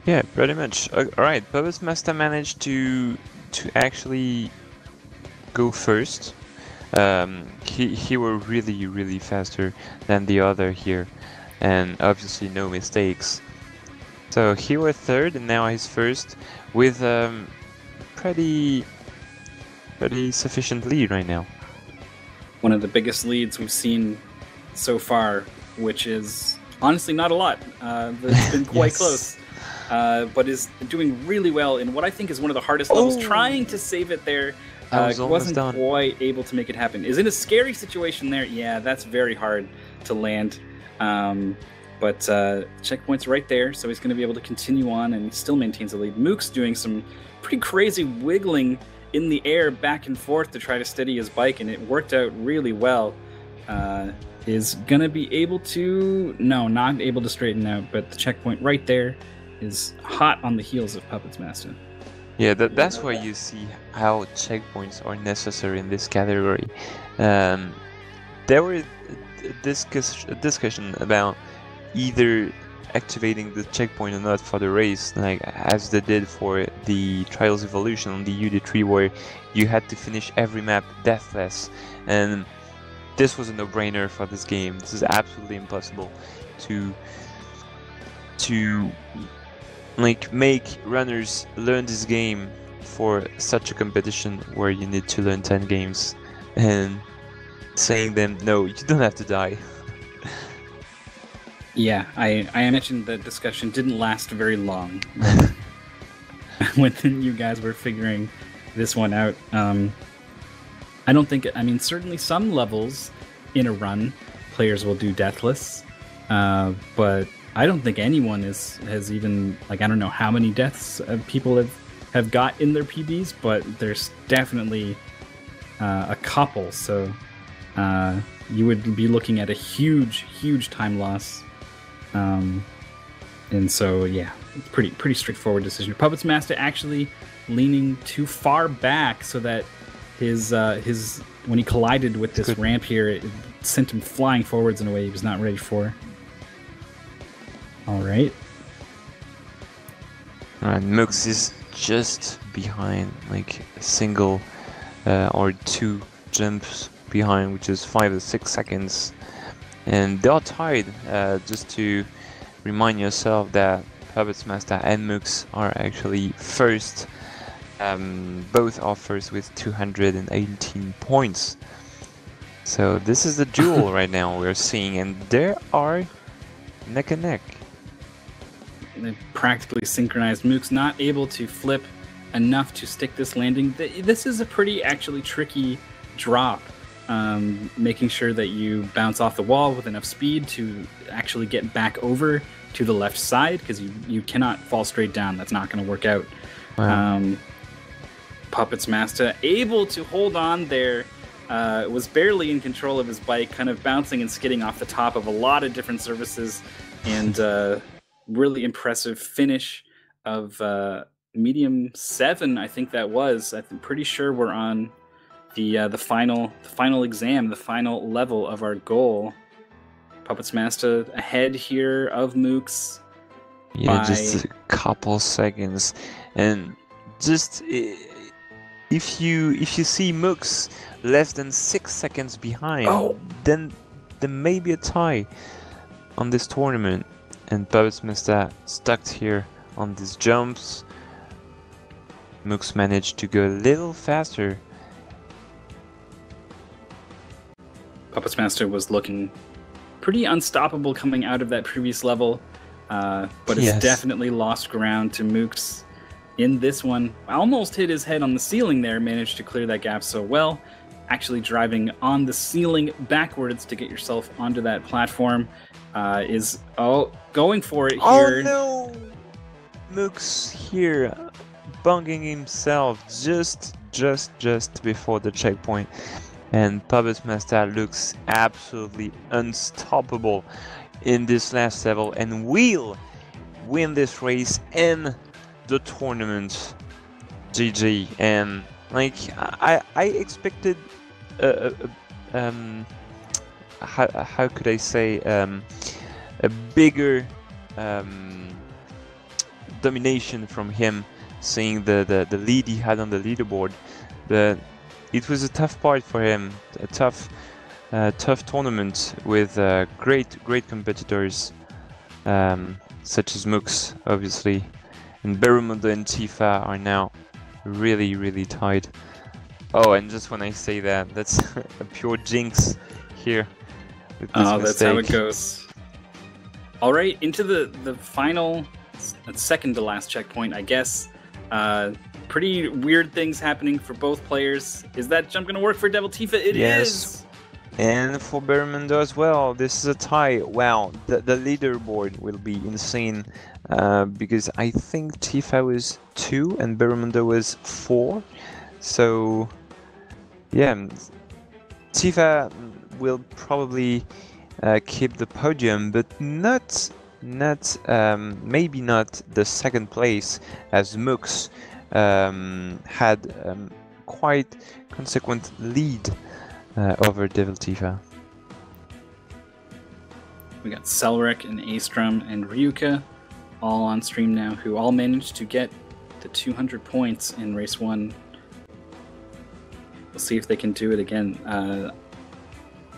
Yeah, pretty much. Alright, Puppets Master managed to actually go first. He were really faster than the other here, and obviously no mistakes. So he was third, and now he's first with pretty sufficient lead right now. One of the biggest leads we've seen so far, which is honestly not a lot. It's been quite close, but is doing really well in what I think is one of the hardest levels. Trying to save it there, wasn't quite able to make it happen. Is in a scary situation there. Yeah, that's very hard to land. But checkpoint's right there, so he's going to be able to continue on, and he still maintains the lead. Mook's doing some pretty crazy wiggling in the air back and forth to try to steady his bike, and it worked out really well. Is going to be able to... No, not able to straighten out, but the checkpoint right there is hot on the heels of Puppets Master. Yeah, that's why you see how checkpoints are necessary in this category. There were a discussion about either activating the checkpoint or not for the race, like as they did for the Trials Evolution on the UD3, where you had to finish every map deathless, and this was a no-brainer for this game. This is absolutely impossible to like make runners learn this game for such a competition where you need to learn 10 games, and saying them, no, you don't have to die. Yeah, I imagine the discussion didn't last very long when you guys were figuring this one out. I don't think, I mean, certainly some levels in a run, players will do deathless, but I don't think anyone has even, like, I don't know how many deaths people have got in their PBs, but there's definitely a couple, so you would be looking at a huge time loss. And so, yeah, it's pretty straightforward decision. Puppets Master actually leaning too far back so that his when he collided with this ramp here, it sent him flying forwards in a way he was not ready for. All right. And Mux is just behind, like a single or two jumps behind, which is 5 or 6 seconds. And they are tied, just to remind yourself that Puppets Master and Mux are actually first. Both are first with 218 points. So this is the duel right now we're seeing, and they are neck and neck. They practically synchronized. Mook's not able to flip enough to stick this landing. This is a pretty actually tricky drop. Making sure that you bounce off the wall with enough speed to actually get back over to the left side, because you cannot fall straight down. That's not going to work out. Wow. Puppets Master able to hold on there, was barely in control of his bike, kind of bouncing and skidding off the top of a lot of different surfaces, and really impressive finish of medium 7, I think that was. I'm pretty sure we're on the final exam, the final level of our goal. Puppets Master ahead here of Mooks. Yeah, just a couple seconds, and just if you see Mooks less than 6 seconds behind, then there may be a tie on this tournament, and Puppets Master stuck here on these jumps. Mooks managed to go a little faster. Puppets Master was looking pretty unstoppable coming out of that previous level, but it's definitely lost ground to Mooks in this one. Almost hit his head on the ceiling there, managed to clear that gap so well. Actually driving on the ceiling backwards to get yourself onto that platform is going for it here. Oh no! Mooks here, bunging himself just before the checkpoint. And Puppets Master looks absolutely unstoppable in this last level and will win this race in the tournament. GG. And like I expected how could I say a bigger domination from him, seeing the lead he had on the leaderboard, but it was a tough part for him, a tough tournament with great competitors, such as Mooks, obviously, and Berumundo and Tifa are now really tied. Oh, and just when I say that, that's a pure jinx here with this mistake. That's how it goes. All right, into the final, second to last checkpoint, I guess. Pretty weird things happening for both players. Is that jump going to work for Devil Tifa? It is! And for Berumundo as well. This is a tie. Wow, the leaderboard will be insane, because I think Tifa was 2 and Berumundo was 4. So, yeah, Tifa will probably keep the podium, but maybe not the second place, as Mooks had quite consequent lead over Devil Tifa. We got Selric and Astrum and Ryuka all on stream now, who all managed to get to 200 points in race 1. We'll see if they can do it again.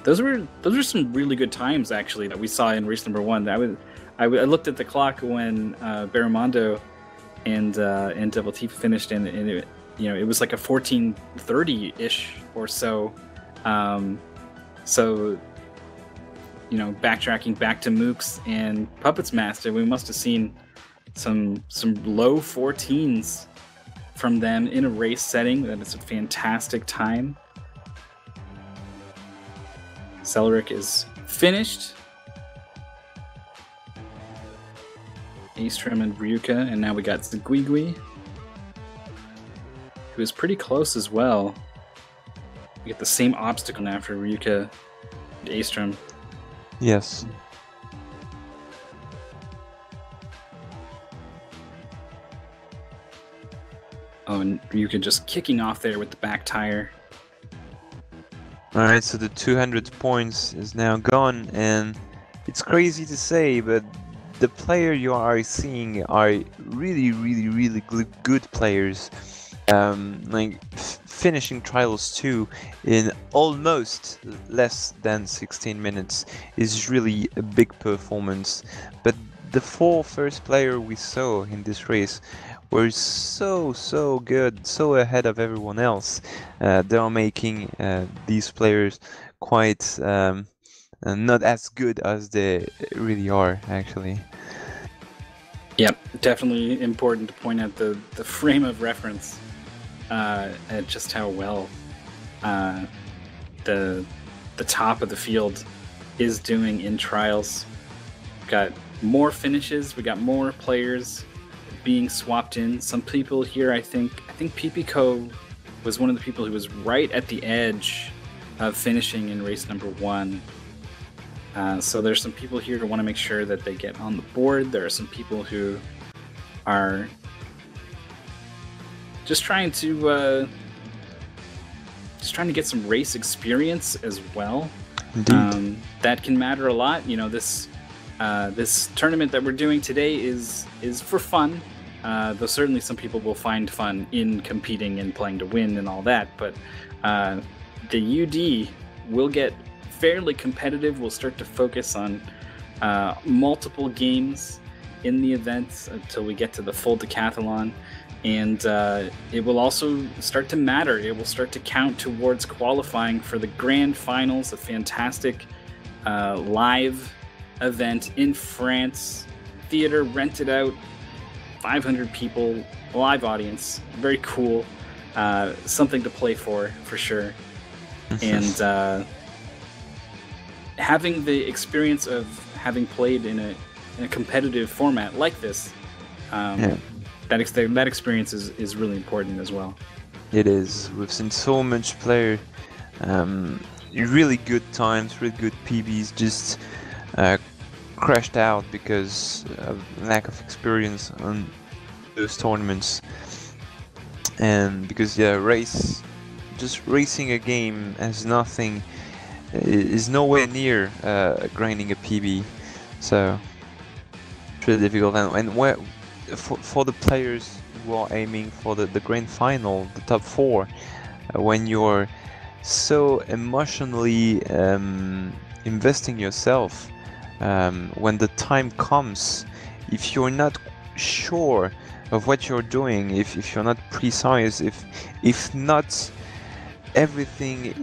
Those were some really good times actually that we saw in race number 1. I looked at the clock when Berumundo and Devil Tifa finished, and it was like a 14:30-ish or so. So, you know, backtracking back to Mooks and Puppets Master, we must have seen some low 14s from them in a race setting. That is a fantastic time. Selric is finished. Aestrom and Ryuka, and now we got Zguigui, who is pretty close as well. We get the same obstacle now for Ryuka and Aestrom. Yes. Oh, and Ryuka just kicking off there with the back tire. Alright, so the 200 points is now gone, and it's crazy to say, but the player you are seeing are really good players. Finishing Trials 2 in almost less than 16 minutes is really a big performance. But the 4 first players we saw in this race were so good, so ahead of everyone else. They are making these players quite not as good as they really are, actually. Yep, definitely important to point out the frame of reference at just how well the top of the field is doing in Trials. We've got more finishes, we got more players being swapped in. Some people here, I think Pipico was one of the people who was right at the edge of finishing in race number 1. So there's some people here who want to make sure that they get on the board. There are some people who are just trying to get some race experience as well. Indeed. That can matter a lot. You know, this tournament that we're doing today is for fun. Though certainly some people will find fun in competing and playing to win and all that. But the UD will get fairly competitive. We'll start to focus on multiple games in the events until we get to the full decathlon, and it will also start to matter. It will start to count towards qualifying for the grand finals, a fantastic live event in France. Theater rented out, 500 people, live audience, very cool. Something to play for sure. And having the experience of having played in a competitive format like this, that experience is really important as well. It is. We've seen so much player, really good times, really good PBs, just crashed out because of lack of experience on those tournaments, and because racing a game has nothing. Is nowhere near grinding a PB, so it's really difficult. And where for the players who are aiming for the grand final, the top 4, when you're so emotionally investing yourself, when the time comes, if you're not sure of what you're doing, if you're not precise, if not everything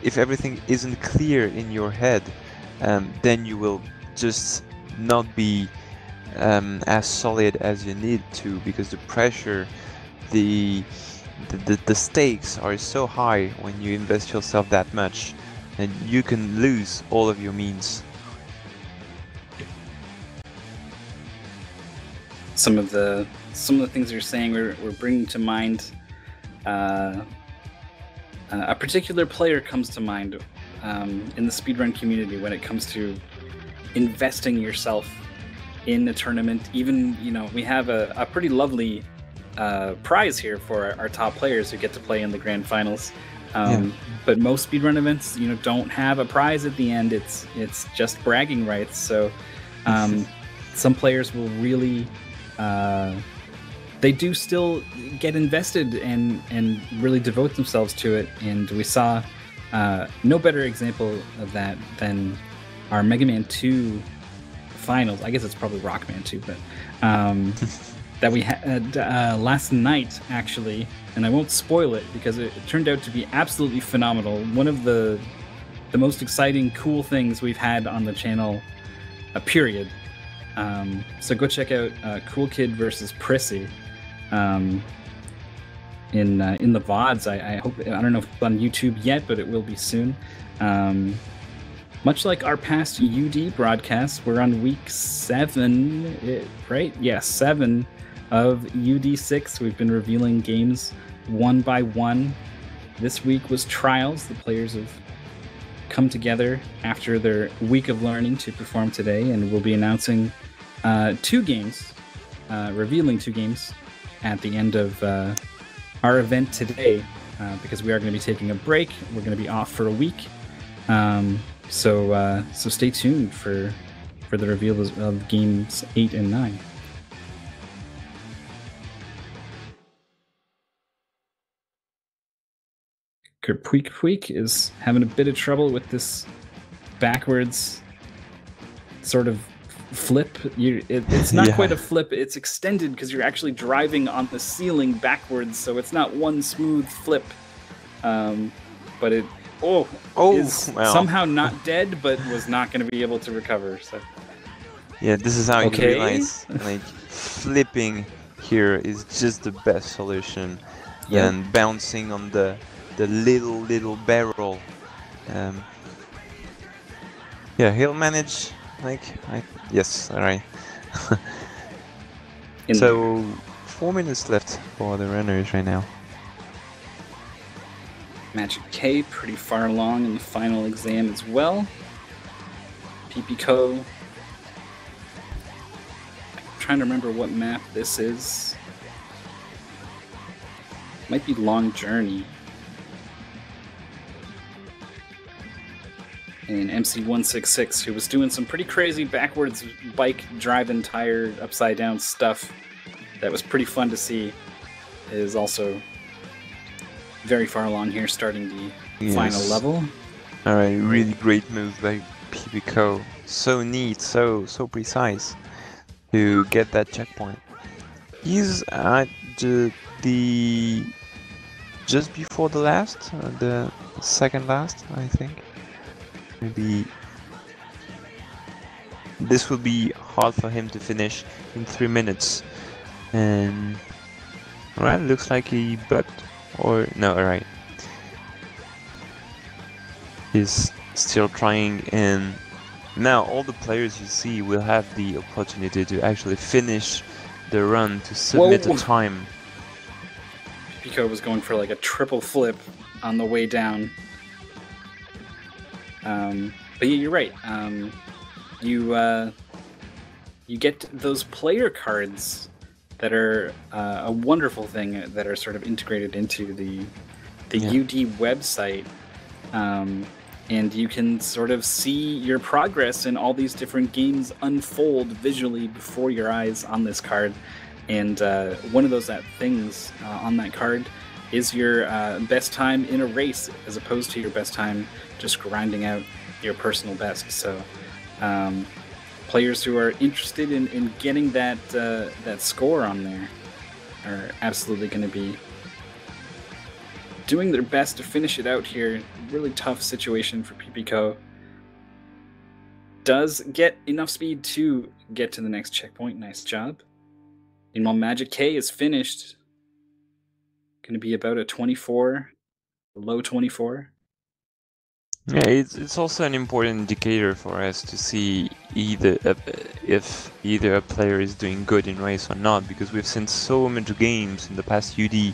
if everything isn't clear in your head, then you will just not be as solid as you need to, because the pressure, the stakes are so high when you invest yourself that much, and you can lose all of your means. Some of the things you're saying we're bringing to mind. A particular player comes to mind in the speedrun community when it comes to investing yourself in a tournament. Even, you know, we have a pretty lovely prize here for our top players who get to play in the grand finals. But most speedrun events, you know, don't have a prize at the end. It's just bragging rights. So some players will really they do still get invested and really devote themselves to it. And we saw no better example of that than our Mega Man 2 finals. I guess it's probably Rockman 2, but that we had last night, actually. And I won't spoil it because it turned out to be absolutely phenomenal. One of the the most exciting, cool things we've had on the channel, period. So go check out Cool Kid versus Prissy in the VODs. I hope, I don't know if it's on YouTube yet, but it will be soon. Much like our past UD broadcasts, we're on week 7, right? Yeah, 7 of UD6. We've been revealing games one by one. This week was Trials. The players have come together after their week of learning to perform today, and we'll be announcing 2 games, revealing 2 games at the end of our event today, because we are going to be taking a break. We're going to be off for a week. So stay tuned for the reveal of games 8 and 9. Kerpuik is having a bit of trouble with this backwards sort of flip. It's not quite a flip, it's extended because you're actually driving on the ceiling backwards, so it's not one smooth flip. But it is somehow not dead, but was not going to be able to recover. So yeah, this is how you realize like flipping here is just the best solution than bouncing on the little barrel. Yeah, he'll manage. Yes, all right. So 4 minutes left for the runners right now. Magic K pretty far along in the final exam as well. PPCO. I'm trying to remember what map this is. Might be Long Journey. And MC166, who was doing some pretty crazy backwards bike driving tire upside down stuff that was pretty fun to see, is also very far along here, starting the final level. Alright, really great move by PPCO. So neat, so precise to get that checkpoint. He's at the just before the last, the second last, I think. Maybe this will be hard for him to finish in 3 minutes. And alright, looks like he bucked. Or no, alright. He's still trying, and now all the players you see will have the opportunity to actually finish the run to submit a time. Pico was going for like a triple flip on the way down. But yeah, you're right. You get those player cards that are a wonderful thing that are sort of integrated into the UD website, and you can sort of see your progress in all these different games unfold visually before your eyes on this card. And one of those things on that card is your best time in a race, as opposed to your best time just grinding out your personal best. So players who are interested in getting that score on there are absolutely going to be doing their best to finish it out here. Really tough situation for PPCO. Does get enough speed to get to the next checkpoint. Nice job. Meanwhile, Magic K is finished. Going to be about a 24, low 24. Yeah, it's also an important indicator for us to see if either a player is doing good in race or not, because we've seen so many games in the past UD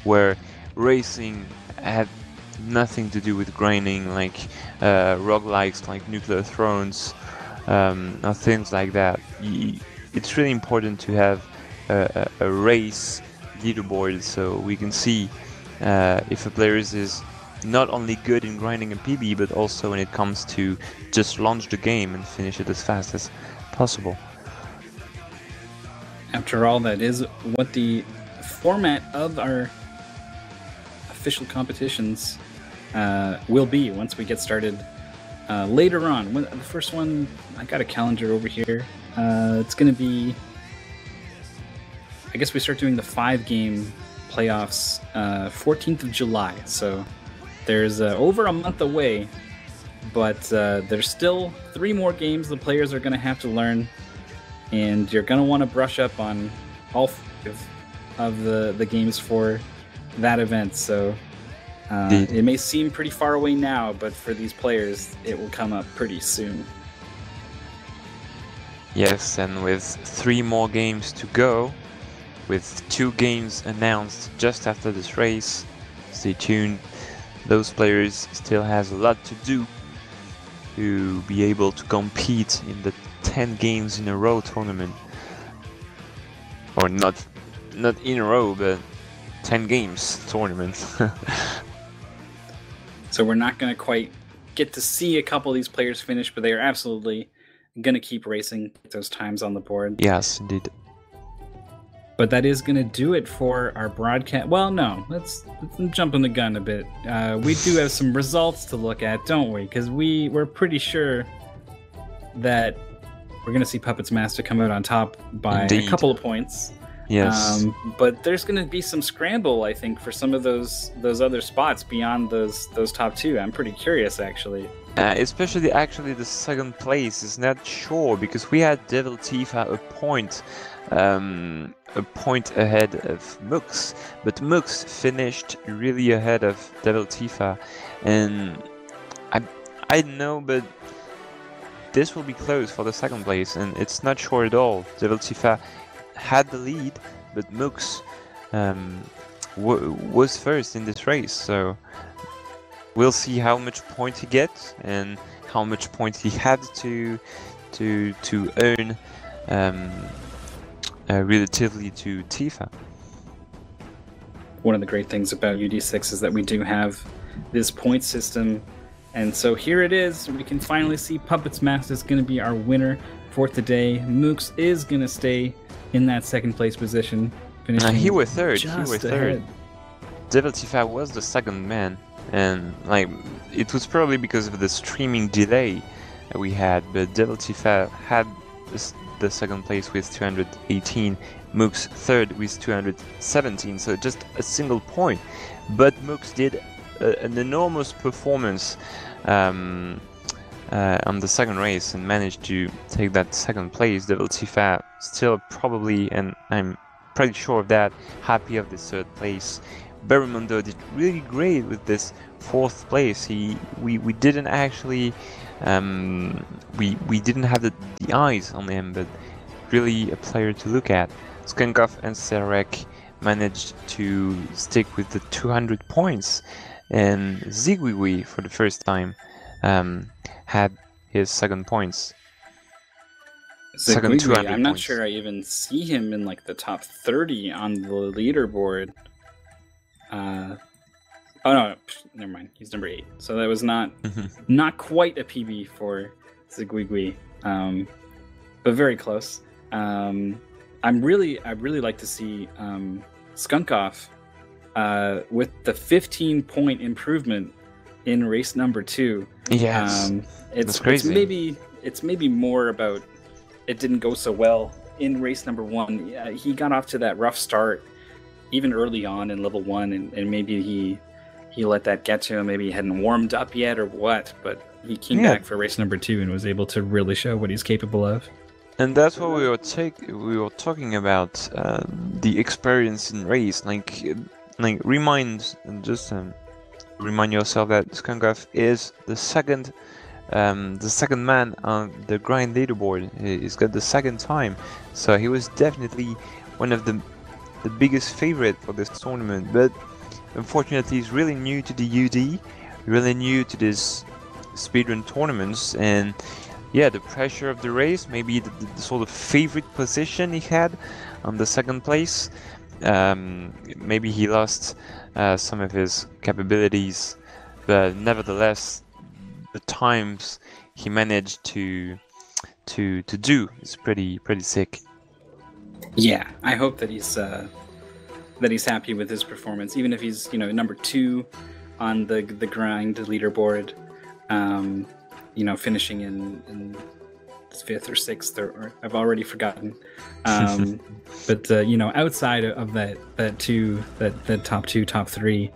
where racing had nothing to do with grinding, like roguelikes like Nuclear Thrones, or things like that. It's really important to have a race leaderboard so we can see if a player is not only good in grinding a PB, but also when it comes to just launch the game and finish it as fast as possible. After all, that is what the format of our official competitions will be once we get started later on. The first one, I got a calendar over here. It's going to be, I guess we start doing the 5-game playoffs 14th of July. So there's over a month away but there's still 3 more games the players are going to have to learn, and you're going to want to brush up on all 5 of the games for that event. So it may seem pretty far away now, but for these players, it will come up pretty soon. Yes, and with 3 more games to go, with 2 games announced just after this race, stay tuned. Those players still has a lot to do to be able to compete in the 10 games in a row tournament. Or not in a row, but 10 games tournament. So we're not going to quite get to see a couple of these players finish, but they are absolutely going to keep racing, get those times on the board. Yes, indeed. But that is going to do it for our broadcast. Well, no, let's jump in the gun a bit. We do have some results to look at, don't we? Because we're pretty sure that we're going to see Puppets Master come out on top by a couple of points. Yes. But there's going to be some scramble, I think, for some of those other spots beyond those top 2. I'm pretty curious, actually. Especially, actually, the second place is not sure, because we had Devil Tifa a point ahead of Mux, but Mux finished really ahead of Devil Tifa, and I know, but this will be close for the second place, and it's not sure at all. Devil Tifa had the lead, but Mux was first in this race, so we'll see how much point he gets and how much point he had to earn relatively to Tifa. One of the great things about UD6 is that we do have this point system, and so here it is. We can finally see Puppets Master is going to be our winner for today. Mooks is going to stay in that second place position. He was third. Ahead. Devil Tifa was the second man, and like it was probably because of the streaming delay that we had, but Devil Tifa had the second place with 218, Mooks third with 217, so just a single point. But Mooks did an enormous performance on the second race and managed to take that second place. Devil Tifa still probably, and I'm pretty sure of that, happy of this third place. Barramundo did really great with this fourth place. We didn't actually we didn't have the eyes on him, but really a player to look at. Skunkov and Serek managed to stick with the 200 points, and Zigwiwi for the first time had his second points. Second 200 I'm not points. sure I even see him in like the top 30 on the leaderboard. Oh no, never mind. He's number 8. So that was not quite a PB for Zigwigwi, but very close. I really like to see Skunkov with the 15-point improvement in race number 2. Yes, it's crazy. It's maybe more about it didn't go so well in race number 1. He got off to that rough start even early on in level 1, and maybe he let that get to him. Maybe he hadn't warmed up yet or what, but he came back for race number 2 and was able to really show what he's capable of. And that's what we were talking about, the experience in race. Remind yourself that Skunkov is the second man on the grind leaderboard. He's got the second time, so he was definitely one of the biggest favorite for this tournament. But unfortunately, he's really new to the UD, really new to this speedrun tournaments, and yeah, the pressure of the race, maybe the sort of favorite position he had on the second place. Maybe he lost some of his capabilities, but nevertheless, the times he managed to do is pretty sick. Yeah, I hope that he's happy with his performance, even if he's number 2 on the grind leaderboard. Finishing in 5th or 6th, or I've already forgotten. But outside of that top 2, top 3,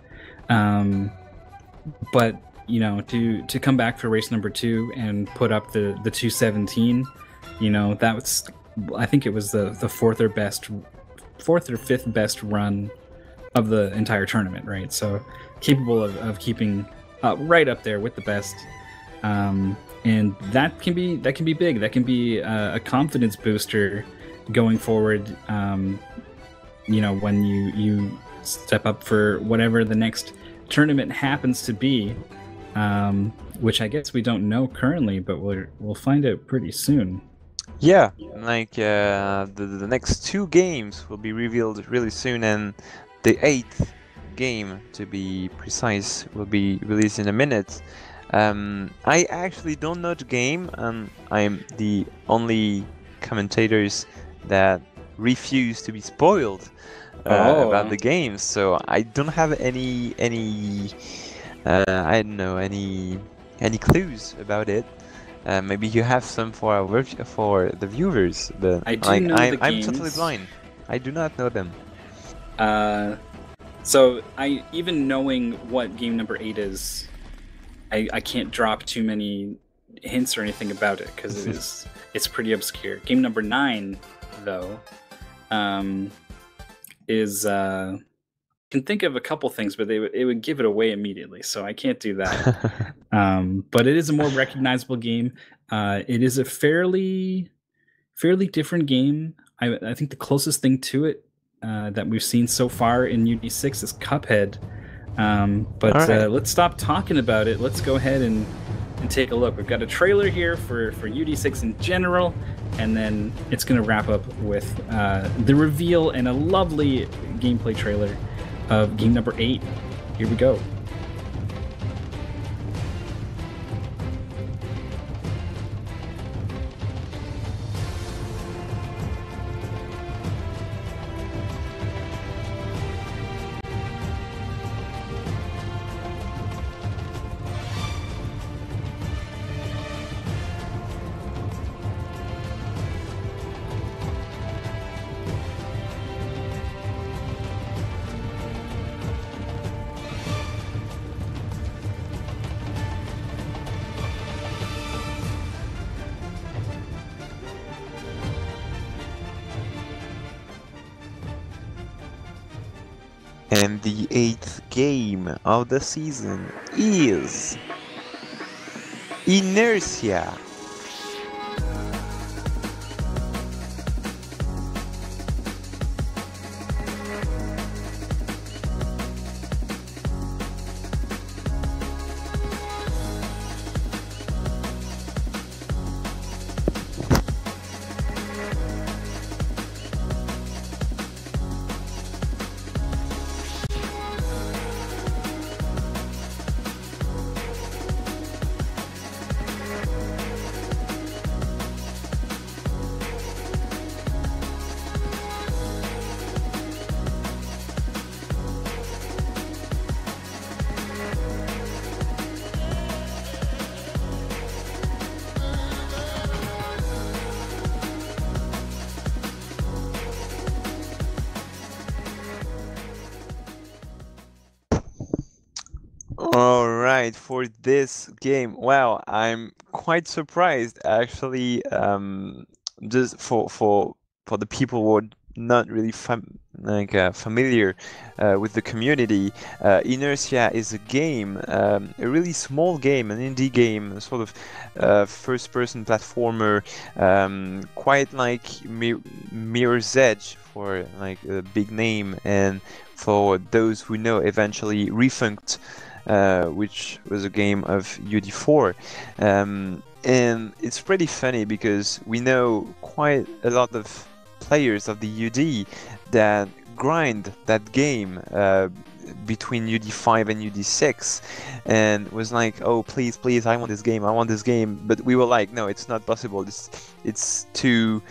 but you know, to come back for race number 2 and put up the 2:17, you know, that was, I think it was the fourth or fifth best run of the entire tournament, right? So capable of keeping right up there with the best, and that can be big. That can be a confidence booster going forward. You know, when you step up for whatever the next tournament happens to be, which I guess we don't know currently, but we'll find out pretty soon. Yeah, like the next 2 games will be revealed really soon, and the 8th game, to be precise, will be released in a minute. I actually don't know the game, and I'm the only commentators that refuse to be spoiled about the game, so I don't have any I don't know, any clues about it. Maybe you have some for the viewers, but I do know the I'm games. totally blind. I do not know them. So even knowing what game number 8 is, I can't drop too many hints or anything about it because it's pretty obscure. Game number 9, though, is can think of a couple things, but it would give it away immediately, so I can't do that. But it is a more recognizable game. It is a fairly different game. I think the closest thing to it that we've seen so far in UD6 is Cuphead. But right. Let's stop talking about it. Let's go ahead and take a look. We've got a trailer here for UD6 in general, and then it's going to wrap up with the reveal and a lovely gameplay trailer of game number 8. Here we go. And the 8th game of the season is Inertia. Alright, for this game, wow, I'm quite surprised actually, just for the people who are not really familiar with the community. Inertia is a game, a really small game, an indie game, a sort of first-person platformer, quite like Mirror's Edge for like a big name, and for those who know, eventually Refunked, which was a game of UD4. And it's pretty funny because we know quite a lot of players of the UD that grind that game between UD5 and UD6 and was like, oh, please, I want this game. But we were like, no, it's not possible. It's too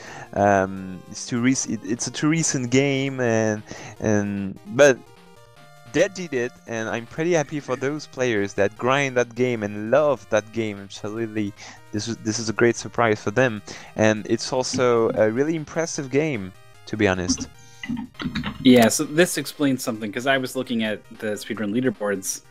recent. It's a too recent game, but they did it, and I'm pretty happy for those players that grind that game and love that game. Absolutely, this is a great surprise for them, and it's also a really impressive game, to be honest. Yeah, so this explains something, because I was looking at the speedrun leaderboards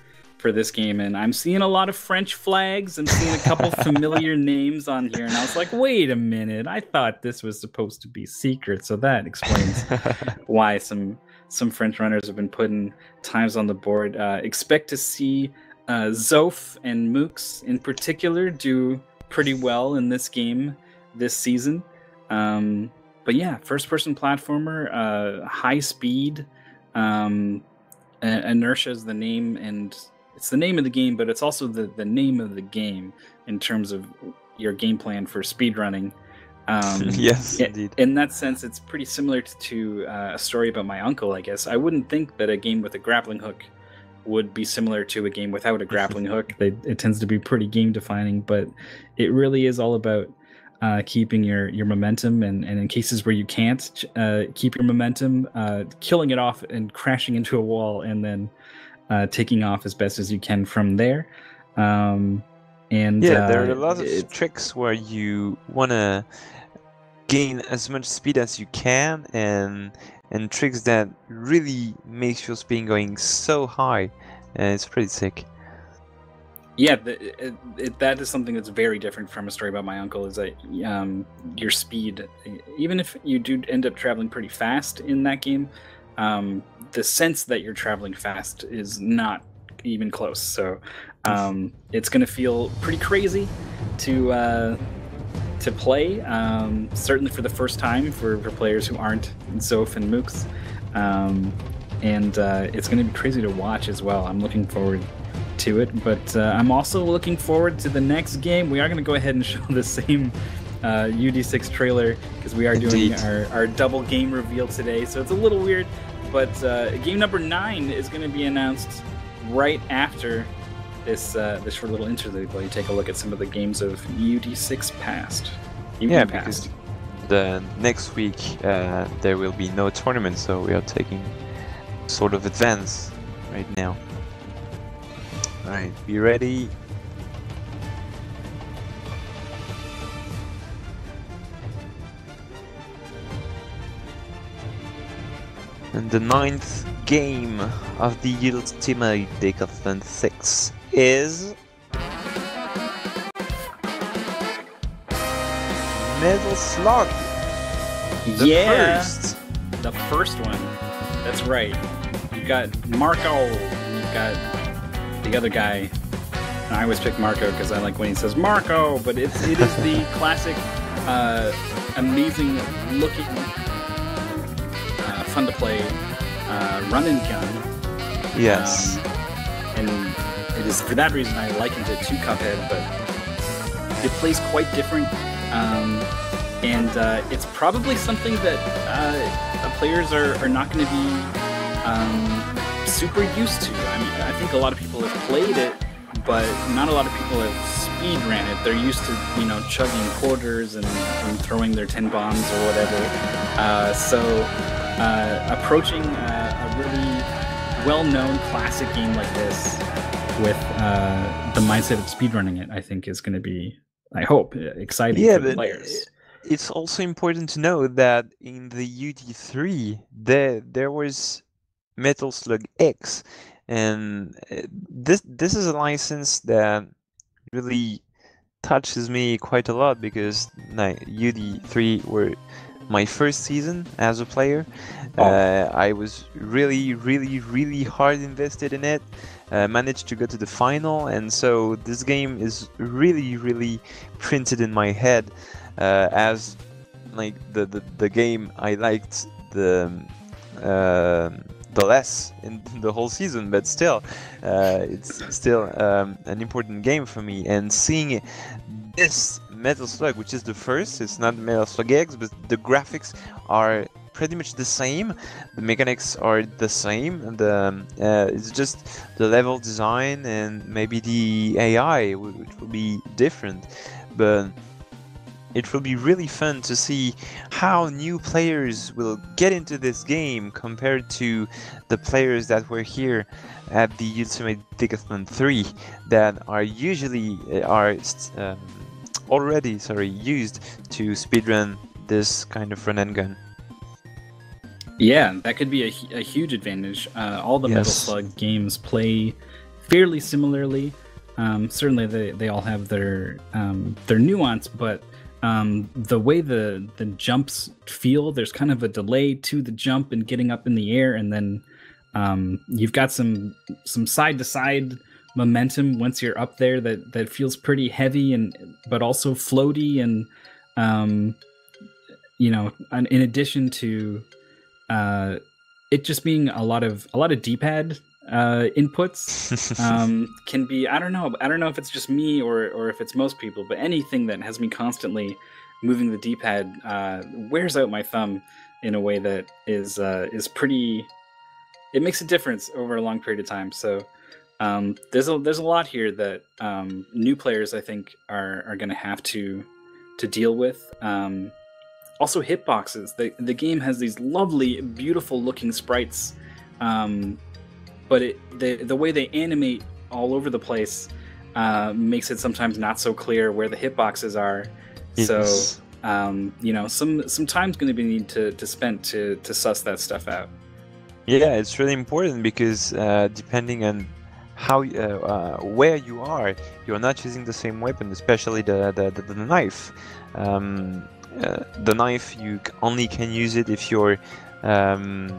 for this game, and I'm seeing a lot of French flags. I'm seeing a couple familiar names on here, and I was like, wait a minute, I thought this was supposed to be secret, so that explains why some French runners have been putting times on the board. Expect to see Zof and Mooks in particular do pretty well in this game this season. But yeah, first-person platformer, high speed. Inertia is the name, and it's the name of the game, but it's also the name of the game in terms of your game plan for speedrunning. Yes, indeed. In that sense, it's pretty similar to A Story About My Uncle, I guess. I wouldn't think that a game with a grappling hook would be similar to a game without a grappling hook. It tends to be pretty game-defining, but it really is all about keeping your momentum, and in cases where you can't keep your momentum, killing it off and crashing into a wall, and then taking off as best as you can from there. And yeah, there are a lot of tricks where you want to gain as much speed as you can, and tricks that really makes your speed going so high, and it's pretty sick. Yeah, that is something that's very different from A Story About My Uncle, is that your speed, even if you do end up traveling pretty fast in that game, the sense that you're traveling fast is not even close. So it's going to feel pretty crazy to play, certainly for the first time for players who aren't Zof and Mooks. And it's going to be crazy to watch as well. I'm looking forward to it, but I'm also looking forward to the next game. We are going to go ahead and show the same UD6 trailer, because we are doing our double game reveal today, so it's a little weird, but game number 9 is going to be announced right after this short little interlude while you take a look at some of the games of UD6 past. Because the next week there will be no tournament, so we are taking sort of advance right now. Alright, be ready. And the 9th game of the Ultime Decathlon 6 is Metal Slug. The first one. That's right. You got Marco. You got the other guy. And I always pick Marco because I like when he says Marco, but it is the classic, amazing looking, fun to play run and gun. Yes. And it is for that reason I likened it to Cuphead, but it plays quite different. And it's probably something that players are not going to be super used to. I mean, I think a lot of people have played it, but not a lot of people have speed ran it. They're used to, chugging quarters and throwing their 10 bombs or whatever. So approaching a really well-known classic game like this with the mindset of speedrunning it, I think is going to be, I hope, exciting for the players. It's also important to know that in the UD3, there was Metal Slug X, and this is a license that really touches me quite a lot, because UD3 were my first season as a player. I was really hard invested in it, managed to go to the final, and so this game is really printed in my head as like the game I liked the less in the whole season, but still it's still an important game for me. And seeing this Metal Slug, which is the first, it's not Metal Slug X, but the graphics are pretty much the same, the mechanics are the same, and it's just the level design and maybe the AI, which will be different, but it will be really fun to see how new players will get into this game compared to the players that were here at the Ultimate Decathlon 3 that are usually already used to speedrun this kind of run and gun. Yeah, that could be a huge advantage. All the Metal Slug games play fairly similarly. Certainly, they all have their nuance, but the way the jumps feel, there's kind of a delay to the jump and getting up in the air, and then you've got some side to side momentum once you're up there that feels pretty heavy but also floaty, and in addition to it just being a lot of D-pad inputs can be, I don't know if it's just me or if it's most people, but anything that has me constantly moving the D-pad wears out my thumb in a way that is pretty. It makes a difference over a long period of time. So there's a lot here that new players, I think, are going to have to deal with. Also, hitboxes. The game has these lovely, beautiful looking sprites, but the way they animate all over the place makes it sometimes not so clear where the hitboxes are. Yes. So some time's going to be needed to spend to suss that stuff out. Yeah, it's really important because depending on how where you are, you're not using the same weapon, especially the knife. The knife, you only can use it if you're on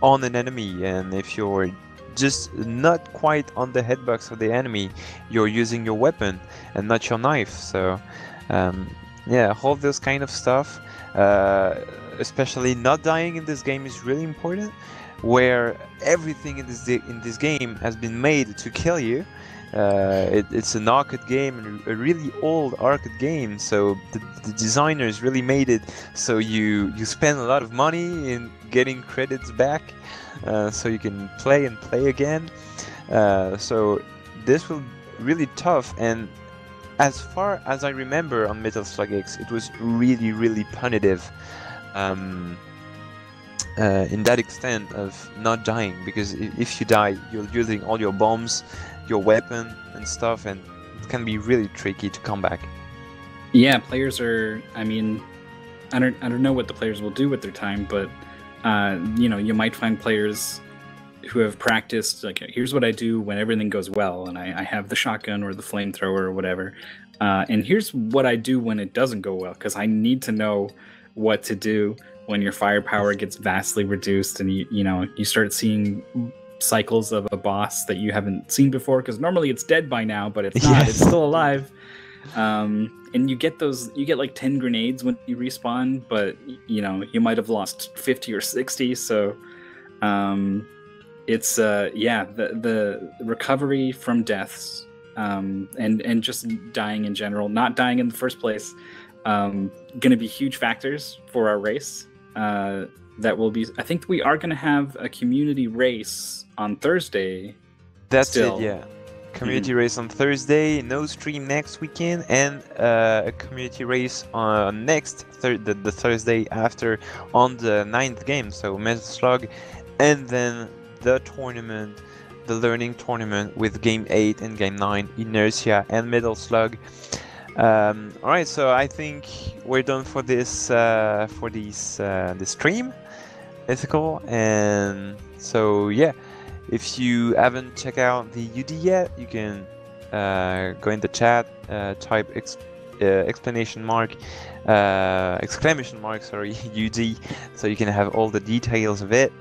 an enemy, and if you're just not quite on the hitbox of the enemy, you're using your weapon and not your knife. So yeah, all this kind of stuff, especially not dying in this game, is really important, where everything in this game has been made to kill you. It's an arcade game, a really old arcade game, so the designers really made it so you spend a lot of money in getting credits back, so you can play and play again. So this will really tough, and as far as I remember on Metal Slug X, it was really punitive in that extent of not dying, because if you die, you're using all your bombs, your weapon and stuff, and it can be really tricky to come back. Yeah, players are, I mean, I don't know what the players will do with their time, but you might find players who have practiced, like, here's what I do when everything goes well and I have the shotgun or the flamethrower or whatever, and here's what I do when it doesn't go well, because I need to know what to do when your firepower gets vastly reduced and you start seeing cycles of a boss that you haven't seen before, because normally it's dead by now, but it's not. Yes. It's still alive. And you get like 10 grenades when you respawn, but you might have lost 50 or 60. So it's the recovery from deaths and just dying in general, not dying in the first place, going to be huge factors for our race. That will be, I think we are going to have a community race on Thursday. That's still. It, yeah. Community race on Thursday, no stream next weekend, and a community race on the Thursday after on the 9th game, so Metal Slug, and then the tournament, the learning tournament with Game 8 and Game 9, Inertia and Metal Slug. Alright, so I think we're done for this this stream, Ethical, and so yeah, if you haven't checked out the UD yet, you can go in the chat, type exclamation mark, sorry, UD, so you can have all the details of it.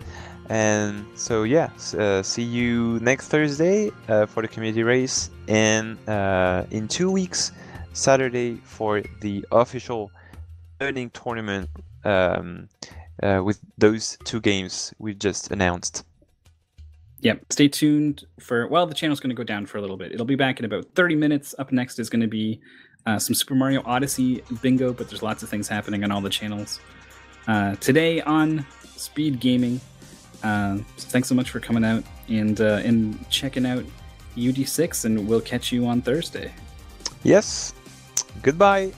And so yeah, see you next Thursday for the community race, and in 2 weeks, Saturday, for the official learning tournament with those 2 games we just announced. Yep. Stay tuned for, well, the channel's going to go down for a little bit. It'll be back in about 30 minutes. Up next is going to be some Super Mario Odyssey bingo, but there's lots of things happening on all the channels. Today on Speed Gaming. So thanks so much for coming out and checking out UD6, and we'll catch you on Thursday. Yes. Goodbye.